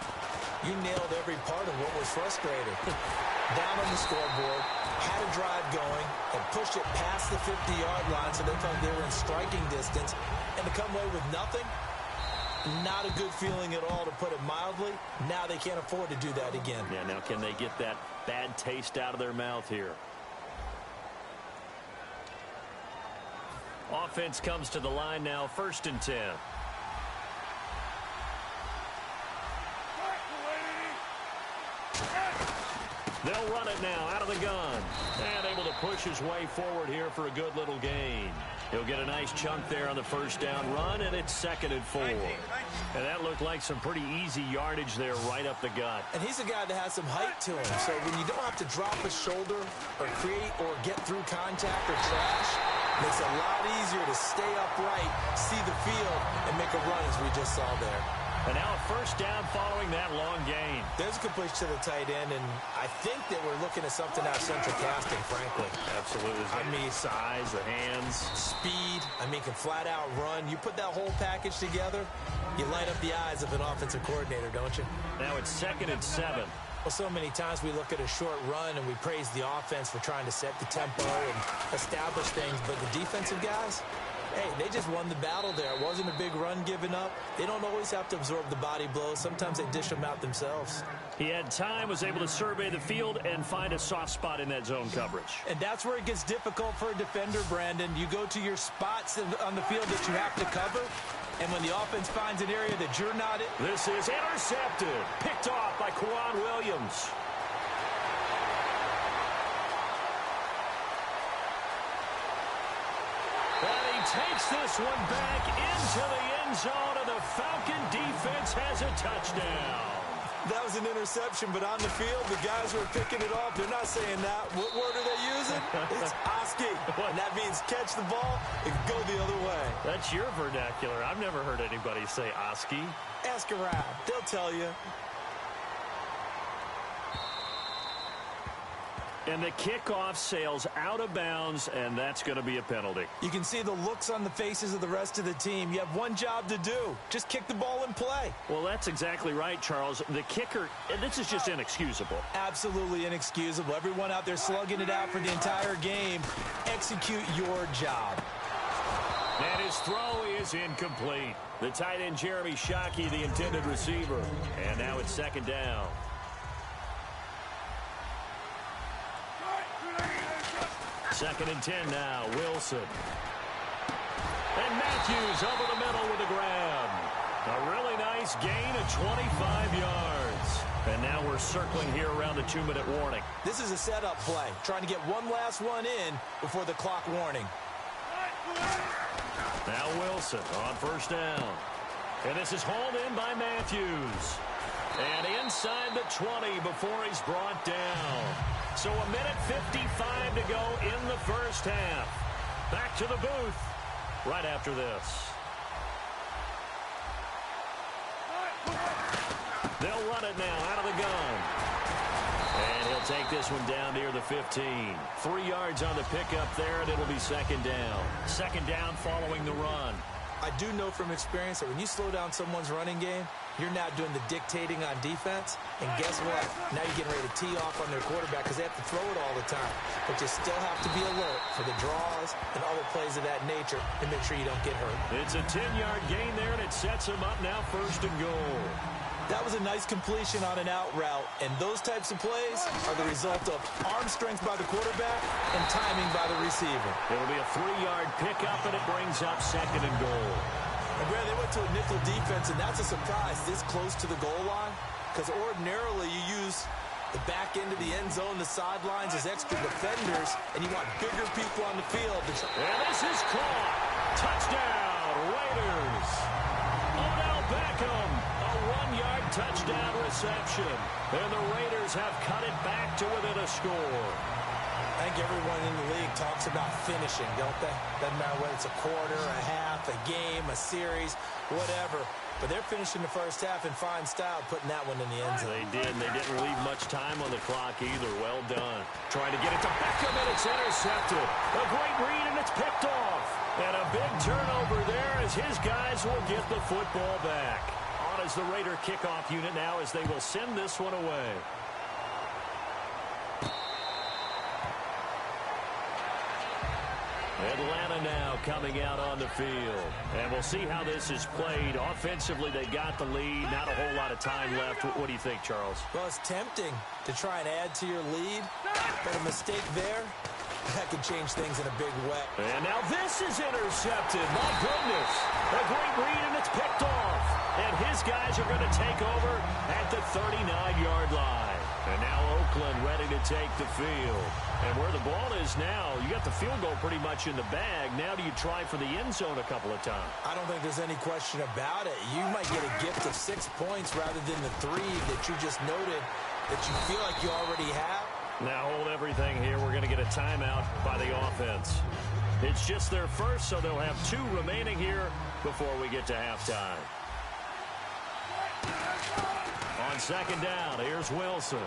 You nailed every part of what was frustrating. Down on the scoreboard, had a drive going, and pushed it past the 50-yard line so they felt they were in striking distance, and to come away with nothing, not a good feeling at all, to put it mildly. Now they can't afford to do that again. Yeah, now can they get that bad taste out of their mouth here? Offense comes to the line now, 1st and 10. They'll run it now out of the gun. And able to push his way forward here for a good little gain. He'll get a nice chunk there on the first down run, and it's 2nd and 4. And that looked like some pretty easy yardage there right up the gut. And he's a guy that has some height to him. So when you don't have to drop a shoulder or create or get through contact or trash, it makes it a lot easier to stay upright, see the field, and make a run as we just saw there. And now a first down following that long gain. There's a completion to the tight end, and I think that we're looking at something out of central casting, frankly. Absolutely. I mean, size, the hands. Speed. I mean, can flat out run. You put that whole package together, you light up the eyes of an offensive coordinator, don't you? Now it's 2nd and 7. Well, so many times we look at a short run and we praise the offense for trying to set the tempo and establish things, but the defensive guys, hey, they just won the battle there. It wasn't a big run given up. They don't always have to absorb the body blows. Sometimes they dish them out themselves. He had time, was able to survey the field and find a soft spot in that zone coverage. And that's where it gets difficult for a defender, Brandon. You go to your spots on the field that you have to cover, and when the offense finds an area that you're not in. This is intercepted. Picked off by Quan Williams. And he takes this one back into the end zone, and the Falcon defense has a touchdown. That was an interception, but on the field, the guys who are picking it off, they're not saying that. What word are they using? It's Oski. And that means catch the ball and go the other way. That's your vernacular. I've never heard anybody say Oski. Ask around. They'll tell you. And the kickoff sails out of bounds, and that's going to be a penalty. You can see the looks on the faces of the rest of the team. You have one job to do. Just kick the ball and play. Well, that's exactly right, Charles. The kicker, and this is just inexcusable. Absolutely inexcusable. Everyone out there slugging it out for the entire game. Execute your job. And his throw is incomplete. The tight end, Jeremy Shockey, the intended receiver. And now it's 2nd down. 2nd and 10 now. Wilson. And Matthews over the middle with a grab. A really nice gain of 25 yards. And now we're circling here around the 2-minute warning. This is a setup play, trying to get one last one in before the clock warning. Now Wilson on first down. And this is hauled in by Matthews. And inside the 20 before he's brought down. So 1:55 to go in the first half. Back to the booth right after this. They'll run it now out of the gun. And he'll take this one down near the 15. 3 yards on the pickup there, and it'll be second down. Second down following the run. I do know from experience that when you slow down someone's running game, you're now doing the dictating on defense. And guess what? Now you're getting ready to tee off on their quarterback because they have to throw it all the time. But you still have to be alert for the draws and other plays of that nature to make sure you don't get hurt. It's a 10-yard gain there, and it sets them up now first and goal. That was a nice completion on an out route, and those types of plays are the result of arm strength by the quarterback and timing by the receiver. It'll be a 3-yard pickup, and it brings up second and goal. And Brad, they went to a nickel defense, and that's a surprise this close to the goal line, because ordinarily you use the back end of the end zone, the sidelines as extra defenders, and you want bigger people on the field. And this is caught. Touchdown, Raiders. Odell Beckham. 1-yard touchdown reception. And the Raiders have cut it back to within a score. I think everyone in the league talks about finishing, don't they? Doesn't matter whether it's a quarter, a half, a game, a series, whatever. But they're finishing the first half in fine style, putting that one in the end zone. They did, and they didn't leave much time on the clock either. Well done. Trying to get it to Beckham, and it's intercepted. A great read, and it's picked off. And a big turnover there as his guys will get the football back. On as the Raider kickoff unit now as they will send this one away. Atlanta now coming out on the field. And we'll see how this is played. Offensively, they got the lead. Not a whole lot of time left. What do you think, Charles? Well, it's tempting to try and add to your lead, but a mistake there, that could change things in a big way. And now this is intercepted. My goodness. A great read, and it's picked off. And his guys are going to take over at the 39-yard line. And now Oakland ready to take the field. And where the ball is now, you got the field goal pretty much in the bag. Now do you try for the end zone a couple of times? I don't think there's any question about it. You might get a gift of 6 points rather than the 3 that you just noted that you feel like you already have. Now hold everything here. We're going to get a timeout by the offense. It's just their first, so they'll have 2 remaining here before we get to halftime. On second down, here's Wilson.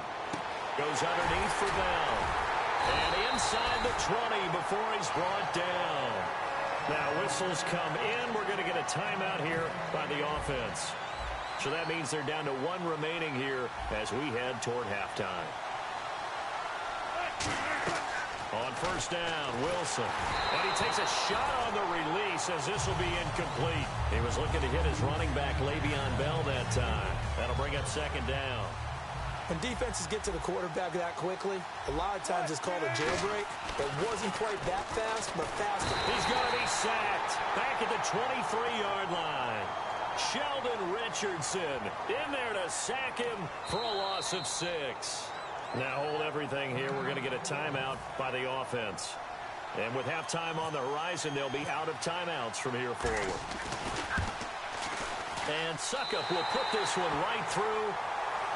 Goes underneath for Bell. And inside the 20 before he's brought down. Now whistles come in. We're going to get a timeout here by the offense. So that means they're down to 1 remaining here as we head toward halftime. On first down, Wilson. And he takes a shot on the release as this will be incomplete. He was looking to hit his running back, Le'Veon Bell, that time. That'll bring up second down. When defenses get to the quarterback that quickly, a lot of times it's called a jailbreak. It wasn't quite that fast, but faster. He's going to be sacked back at the 23-yard line. Sheldon Richardson in there to sack him for a loss of 6. Now hold everything here. We're going to get a timeout by the offense. And with halftime on the horizon, they'll be out of timeouts from here forward. And Suckup will put this one right through.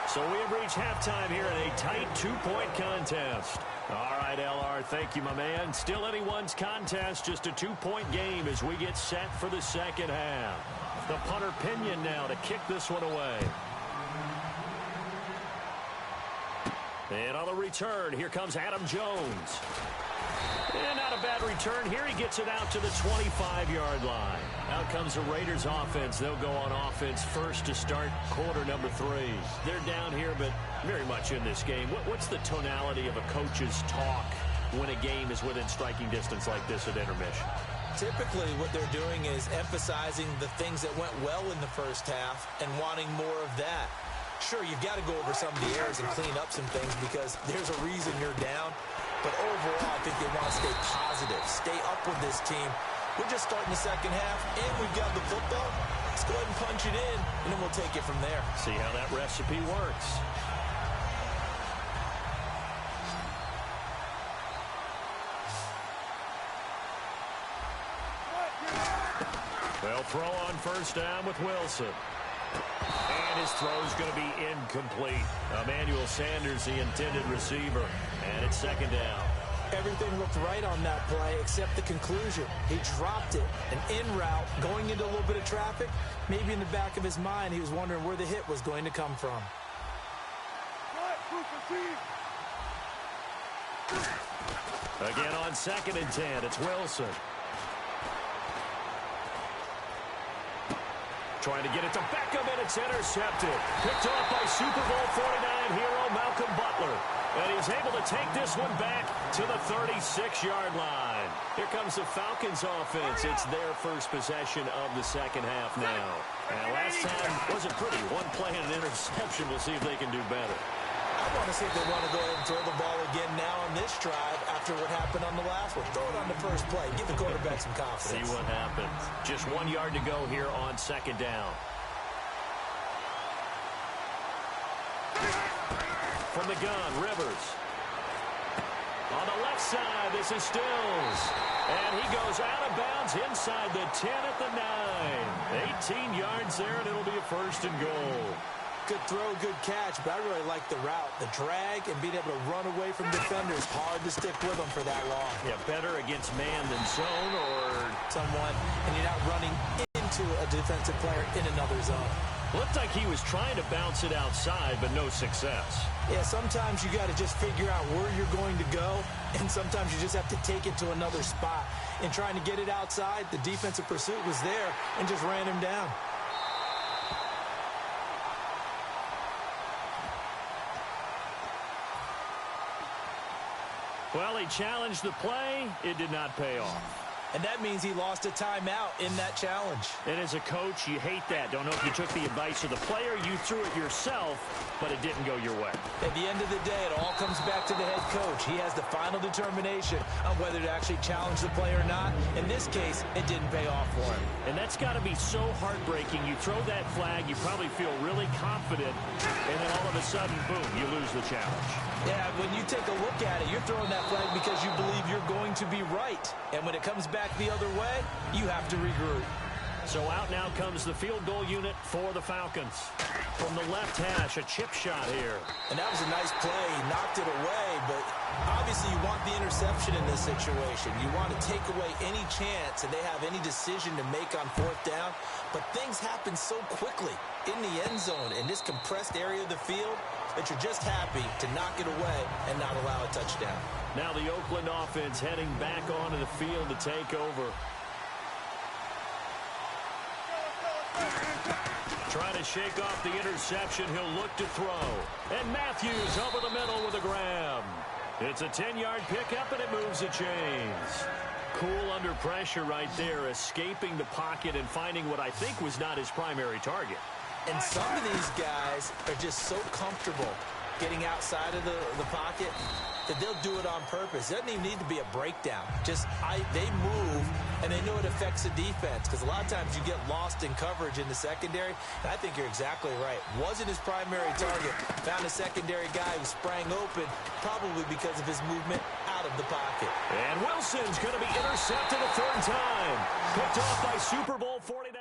So we have reached halftime here in a tight 2-point contest. All right, LR, thank you, my man. Still anyone's contest, just a 2-point game as we get set for the second half. The punter Pinion now to kick this one away. And on the return, here comes Adam Jones. And not a bad return here. He gets it out to the 25-yard line. Out comes the Raiders offense. They'll go on offense first to start quarter number 3. They're down here, but very much in this game. What's the tonality of a coach's talk when a game is within striking distance like this at intermission? Typically, what they're doing is emphasizing the things that went well in the first half and wanting more of that. Sure, you've got to go over some of the errors and clean up some things because there's a reason you're down. But overall, I think they want to stay positive, stay up with this team, We're just starting the second half, and we've got the football. Let's go ahead and punch it in, and then we'll take it from there. See how that recipe works. They'll throw on first down with Wilson. And his throw's going to be incomplete. Emmanuel Sanders, the intended receiver. And it's second down. Everything looked right on that play except the conclusion. He dropped it, an in route, going into a little bit of traffic. Maybe in the back of his mind, he was wondering where the hit was going to come from. Again on 2nd and 10, it's Wilson. Trying to get it to Beckham, and it's intercepted. Picked off by Super Bowl 49 hero Malcolm Butler. And he's able to take this one back to the 36-yard line. Here comes the Falcons offense. It's their first possession of the second half now. And last time wasn't pretty. One play and an interception. We'll see if they can do better. I want to see if they want to go ahead and throw the ball again now on this drive after what happened on the last one. Throw it on the first play. Give the quarterback some confidence. See what happens. Just 1 yard to go here on second down. From the gun, Rivers. On the left side, this is Stills. And he goes out of bounds inside the 10 at the 9. 18 yards there, and it'll be a first and goal. Good throw, good catch, but I really like the route. The drag and being able to run away from defenders. Hard to stick with them for that long. Yeah, better against man than zone or someone, and you're not running into a defensive player in another zone. Looked like he was trying to bounce it outside, but no success. Yeah, sometimes you got to just figure out where you're going to go, and sometimes you just have to take it to another spot. In trying to get it outside, the defensive pursuit was there and just ran him down. Well, he challenged the play. It did not pay off. And that means he lost a timeout in that challenge. And as a coach, you hate that. Don't know if you took the advice of the player, you threw it yourself, but it didn't go your way. At the end of the day, it all comes back to the head coach. He has the final determination on whether to actually challenge the play or not. In this case, it didn't pay off for him. And that's got to be so heartbreaking. You throw that flag, you probably feel really confident, and then all of a sudden, boom, you lose the challenge. Yeah, when you take a look at it, you're throwing that flag because you believe you're going to be right. And when it comes back the other way, you have to regroup. So out now comes the field goal unit for the Falcons. From the left hash, a chip shot here. And that was a nice play. He knocked it away, but obviously you want the interception in this situation. You want to take away any chance and they have any decision to make on fourth down. But things happen so quickly in the end zone in this compressed area of the field that you're just happy to knock it away and not allow a touchdown. Now the Oakland offense heading back onto the field to take over. Trying to shake off the interception. He'll look to throw. And Matthews over the middle with a grab. It's a 10-yard pickup, and it moves the chains. Cool under pressure right there, escaping the pocket and finding what I think was not his primary target. And some of these guys are just so comfortable getting outside of the pocket that they'll do it on purpose. It doesn't even need to be a breakdown. They move, and they know it affects the defense because a lot of times you get lost in coverage in the secondary, and I think you're exactly right. Wasn't his primary target. Found a secondary guy who sprang open, probably because of his movement out of the pocket. And Wilson's going to be intercepted a third time. Picked off by Super Bowl 49.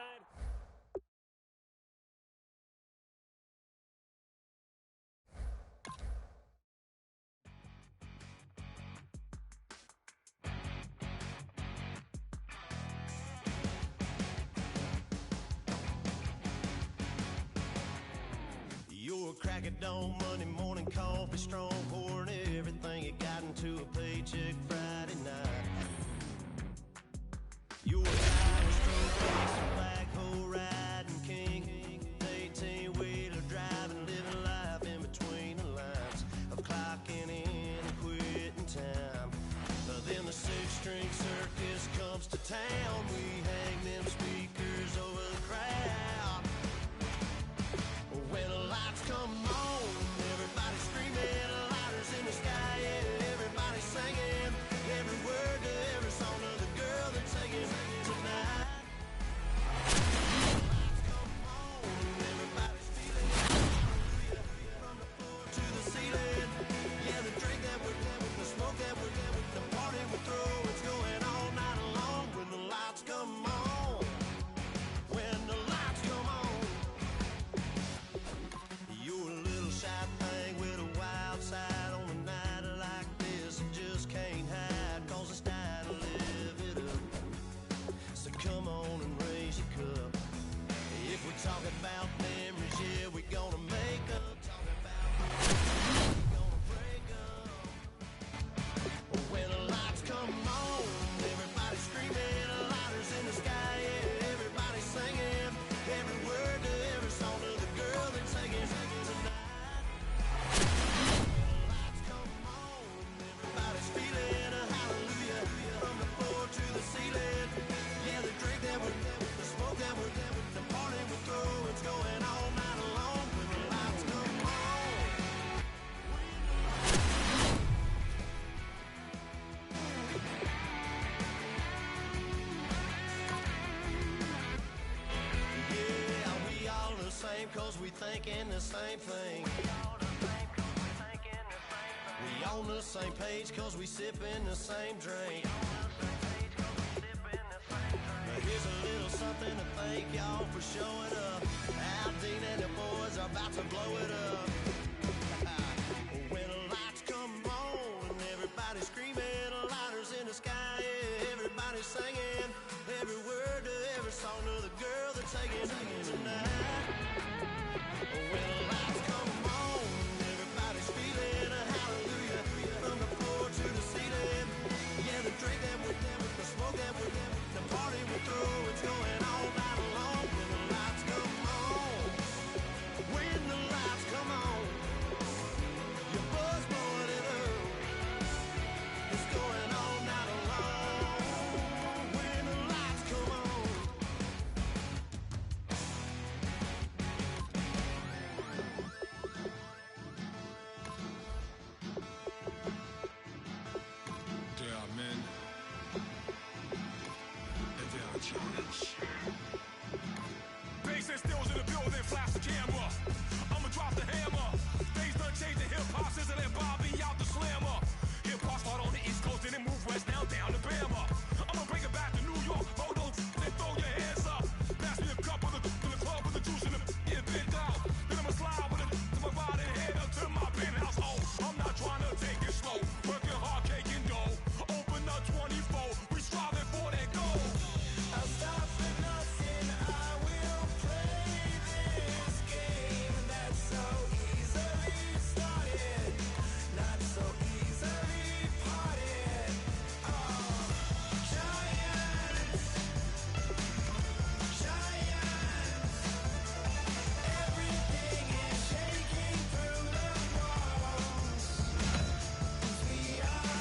You're a crack at dawn, Monday morning coffee, strong pouring everything you got into a paycheck Friday night. You're a power stroke, racing, black hole riding king, 18-wheeler driving, living life in between the lines of clocking in and quitting time. Then the six-string circus comes to town. We hang them speakers over the crowd. When the lights come on, everybody's screaming, lighters in the sky, yeah, everybody's singing. same cause we thinking the same thing. We on the same page cause we sipping the same drink. Now here's a little something to thank y'all for showing up. Al Dean and the boys are about to blow it up. When the lights come on and everybody's screaming, lighters in the sky, yeah, everybody's singing every word to every song to the girl they're taking tonight. When the lights come on, everybody's feeling a hallelujah from the floor to the ceiling. Yeah, the drink that with them, the smoke that with them, the party we throw, it's going all night long. When the lights come on, when the lights come on, your buzz blowing it up, it's going all night long. When the lights come on. There are men, and there are giants. Bass and stills in the building, flash the camera. I'ma drop the hammer. Things done changed the hip-hop, sizzle and Bobby out the slammer. Hip-hop start on the East Coast, and it move west, now down to Bama. I'ma bring it back to New York, hold on, then throw your hands up. Pass me a cup of the club with the juice in the get bent out. Then I'ma slide with it to my body, head up to my penthouse. Oh, I'm not trying to take it slow, working hard, cake and dough. Open up 24, we striving for that goal. I'll stop for nothing, I will play this game that's so easily started, not so easily parted. Oh, giants, giants, everything is shaking through the walls. We are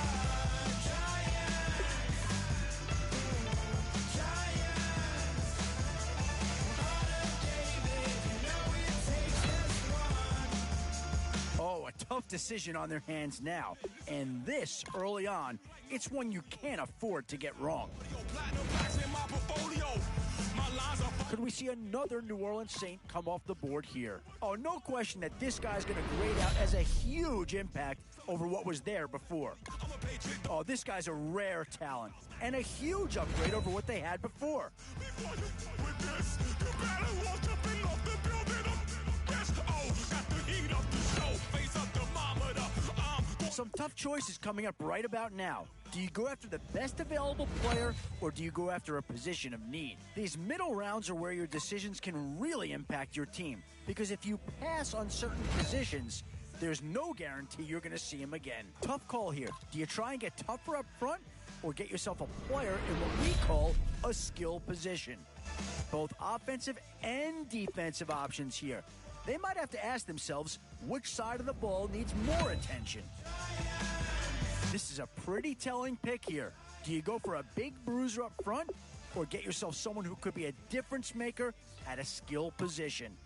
giants, giants. Heart of David, you know it takes just one. Oh, a tough decision on their hands now. And this, early on, it's one you can't afford to get wrong. Platinum plaques in my portfolio. My lines are Could we see another New Orleans Saint come off the board here? Oh, no question that this guy's going to grade out as a huge impact over what was there before. I'm a patriot. Oh, this guy's a rare talent and a huge upgrade over what they had before. Before you with this, you better walk jumping off the building up. Yes, oh, got the heat up the show. Face up the thermometer. Some tough choices coming up right about now. Do you go after the best available player, or do you go after a position of need? These middle rounds are where your decisions can really impact your team, because if you pass on certain positions, there's no guarantee you're going to see him again. Tough call here. Do you try and get tougher up front, or get yourself a player in what we call a skill position? Both offensive and defensive options here. They might have to ask themselves which side of the ball needs more attention. This is a pretty telling pick here. Do you go for a big bruiser up front, or get yourself someone who could be a difference maker at a skill position?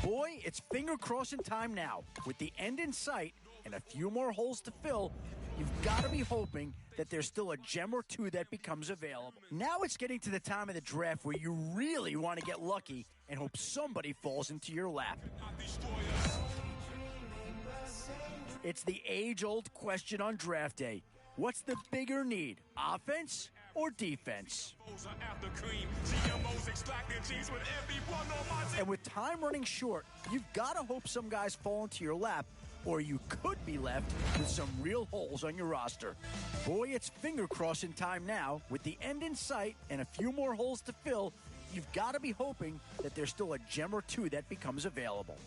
Boy, it's finger crossing time now. With the end in sight and a few more holes to fill, you've got to be hoping that there's still a gem or two that becomes available. Now it's getting to the time of the draft where you really want to get lucky and hope somebody falls into your lap. It's the age-old question on draft day. What's the bigger need, offense or defense? And with time running short, you've got to hope some guys fall into your lap, or you could be left with some real holes on your roster. Boy, it's finger crossing time now. With the end in sight and a few more holes to fill, you've got to be hoping that there's still a gem or two that becomes available.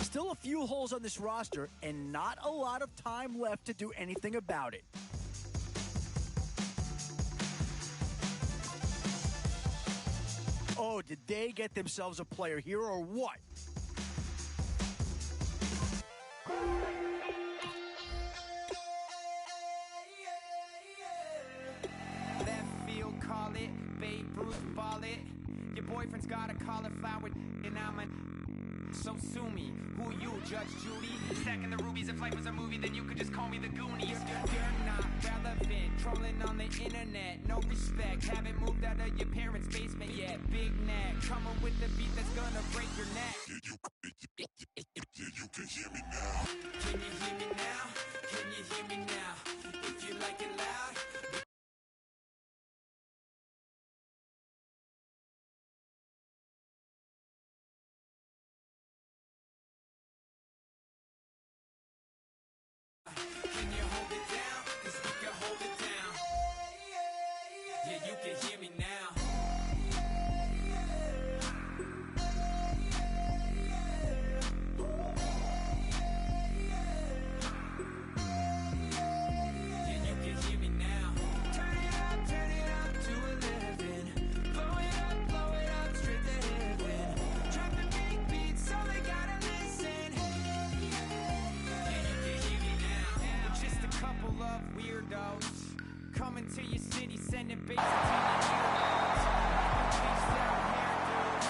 Still a few holes on this roster and not a lot of time left to do anything about it. Oh, did they get themselves a player here or what? Left field, call it. Babe Ruth, ball it. Your boyfriend's got a cauliflower, and I'm a... So sue me. Who you, Judge Judy? Stacking the rubies if life was a movie, then you could just call me the Goonies. You're not relevant. Trolling on the internet. No respect. Haven't moved out of your parents' basement yet. Big neck. Coming with the beat that's gonna break your neck. You can hear me now. Can you hear me now? Can you hear me now? If you like it loud. Can you hold it down? 'Cause we can hold it down. Yeah, you can hear me now. Yeah, you can hear me now. Turn it up to 11. Blow it up, straight to heaven. Dropping big beats, so they gotta listen. Yeah, you can hear me now. We're just a couple of weirdos coming to your city, sending bass to your earlobes. Bleached out hairdos.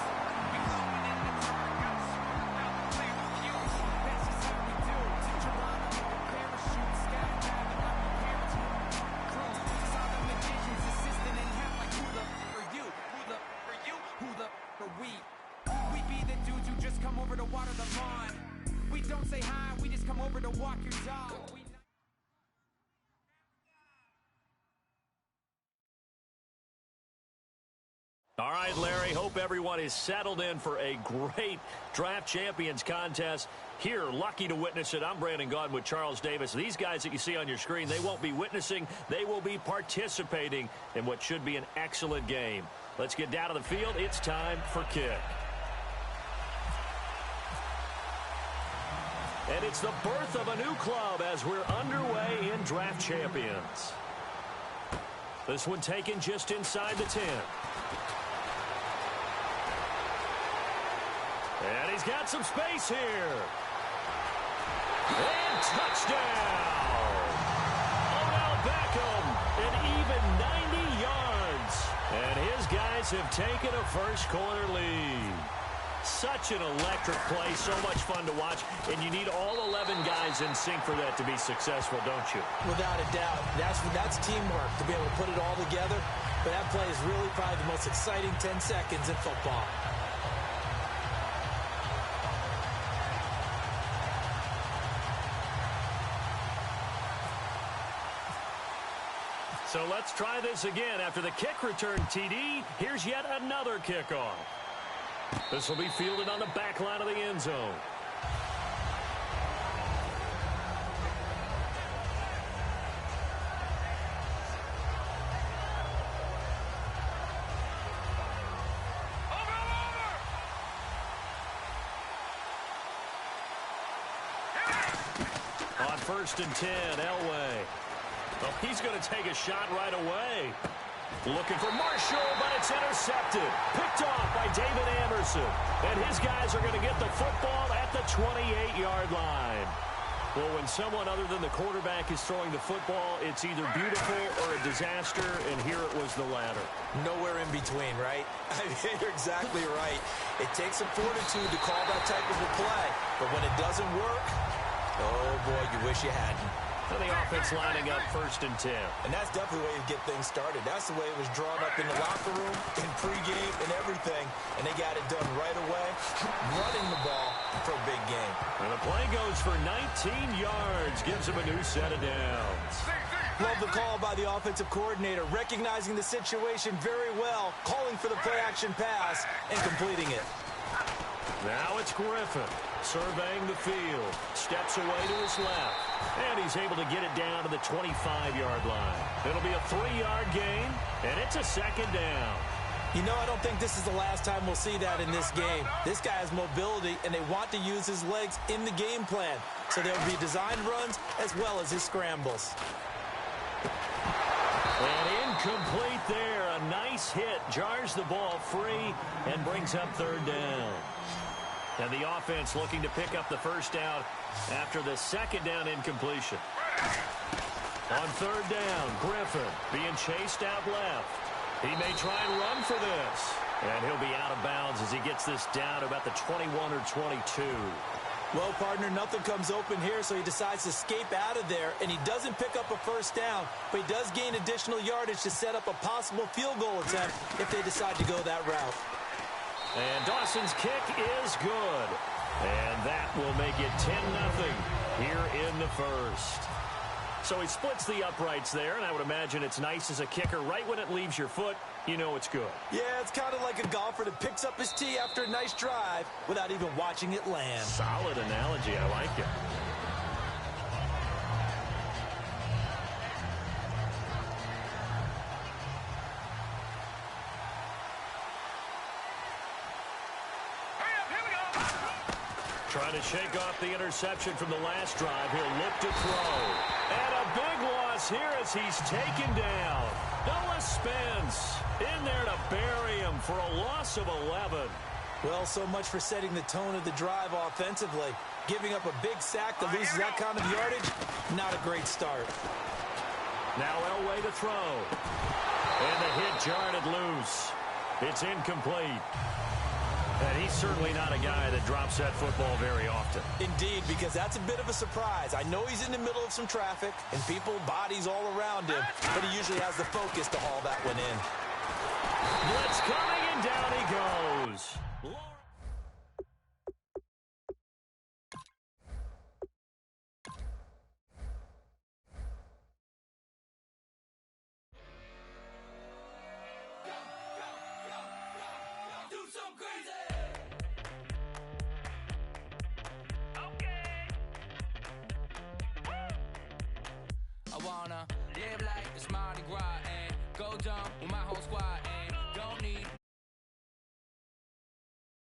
We blowing in the dark, got smooth out the play reviews. That's just how we do. To Toronto with the parachute, skydiving on my parents' clothes. Saw the magician's assistant and half like, who the are you? Who the are you? Who the are we? We be the dudes who just come over to water the lawn. We don't say hi, we just come over to walk your dog. All right, Larry, hope everyone is settled in for a great Draft Champions contest. Here, lucky to witness it. I'm Brandon Gaudin with Charles Davis. These guys that you see on your screen, they won't be witnessing. They will be participating in what should be an excellent game. Let's get down to the field. It's time for kick. And it's the birth of a new club as we're underway in Draft Champions. This one taken just inside the 10. And he's got some space here. And touchdown! Odell Beckham, an even 90 yards. And his guys have taken a first quarter lead. Such an electric play, so much fun to watch. And you need all 11 guys in sync for that to be successful, don't you? Without a doubt. That's teamwork to be able to put it all together. But that play is really probably the most exciting 10 seconds in football. So let's try this again. After the kick return TD, here's yet another kickoff. This will be fielded on the back line of the end zone. On 1st and 10, Elway. Oh, he's going to take a shot right away. Looking for Marshall, but it's intercepted. Picked off by David Anderson. And his guys are going to get the football at the 28-yard line. Well, when someone other than the quarterback is throwing the football, it's either beautiful or a disaster, and here it was the latter. Nowhere in between, right? I mean, you're exactly right. It takes some fortitude to call that type of a play. But when it doesn't work, oh, boy, you wish you hadn't. So the offense lining up 1st and 10. And that's definitely the way to get things started. That's the way it was drawn up in the locker room, in pregame, and everything. And they got it done right away, running the ball for a big game. And the play goes for 19 yards, gives him a new set of downs. Love the call by the offensive coordinator, recognizing the situation very well, calling for the play-action pass, and completing it. Now it's Griffin surveying the field. Steps away to his left. And he's able to get it down to the 25-yard line. It'll be a 3-yard gain, and it's a 2nd down. You know, I don't think this is the last time we'll see that in this game. This guy has mobility, and they want to use his legs in the game plan. So there'll be designed runs as well as his scrambles. And incomplete there. A nice hit. Jars the ball free and brings up 3rd down. And the offense looking to pick up the first down after the 2nd down incompletion. On 3rd down, Griffin being chased out left. He may try and run for this. And he'll be out of bounds as he gets this down to about the 21 or 22. Well, partner, nothing comes open here, so he decides to escape out of there, and he doesn't pick up a first down, but he does gain additional yardage to set up a possible field goal attempt if they decide to go that route. And Dawson's kick is good. And that will make it 10-0 here in the first. So he splits the uprights there, and I would imagine it's nice as a kicker. Right when it leaves your foot, you know it's good. Yeah, it's kind of like a golfer that picks up his tee after a nice drive without even watching it land. Solid analogy. I like it. Trying to shake off the interception from the last drive. He'll look to throw. And a big loss here as he's taken down. Noah Spence in there to bury him for a loss of 11. Well, so much for setting the tone of the drive offensively. Giving up a big sack that loses that kind of yardage, not a great start. Now Elway to throw. And the hit jarred it loose. It's incomplete. And he's certainly not a guy that drops that football very often. Indeed, because that's a bit of a surprise. I know he's in the middle of some traffic and people, bodies all around him, but he usually has the focus to haul that one in. Blitz coming, and down he goes. I wanna live like it's Mardi Gras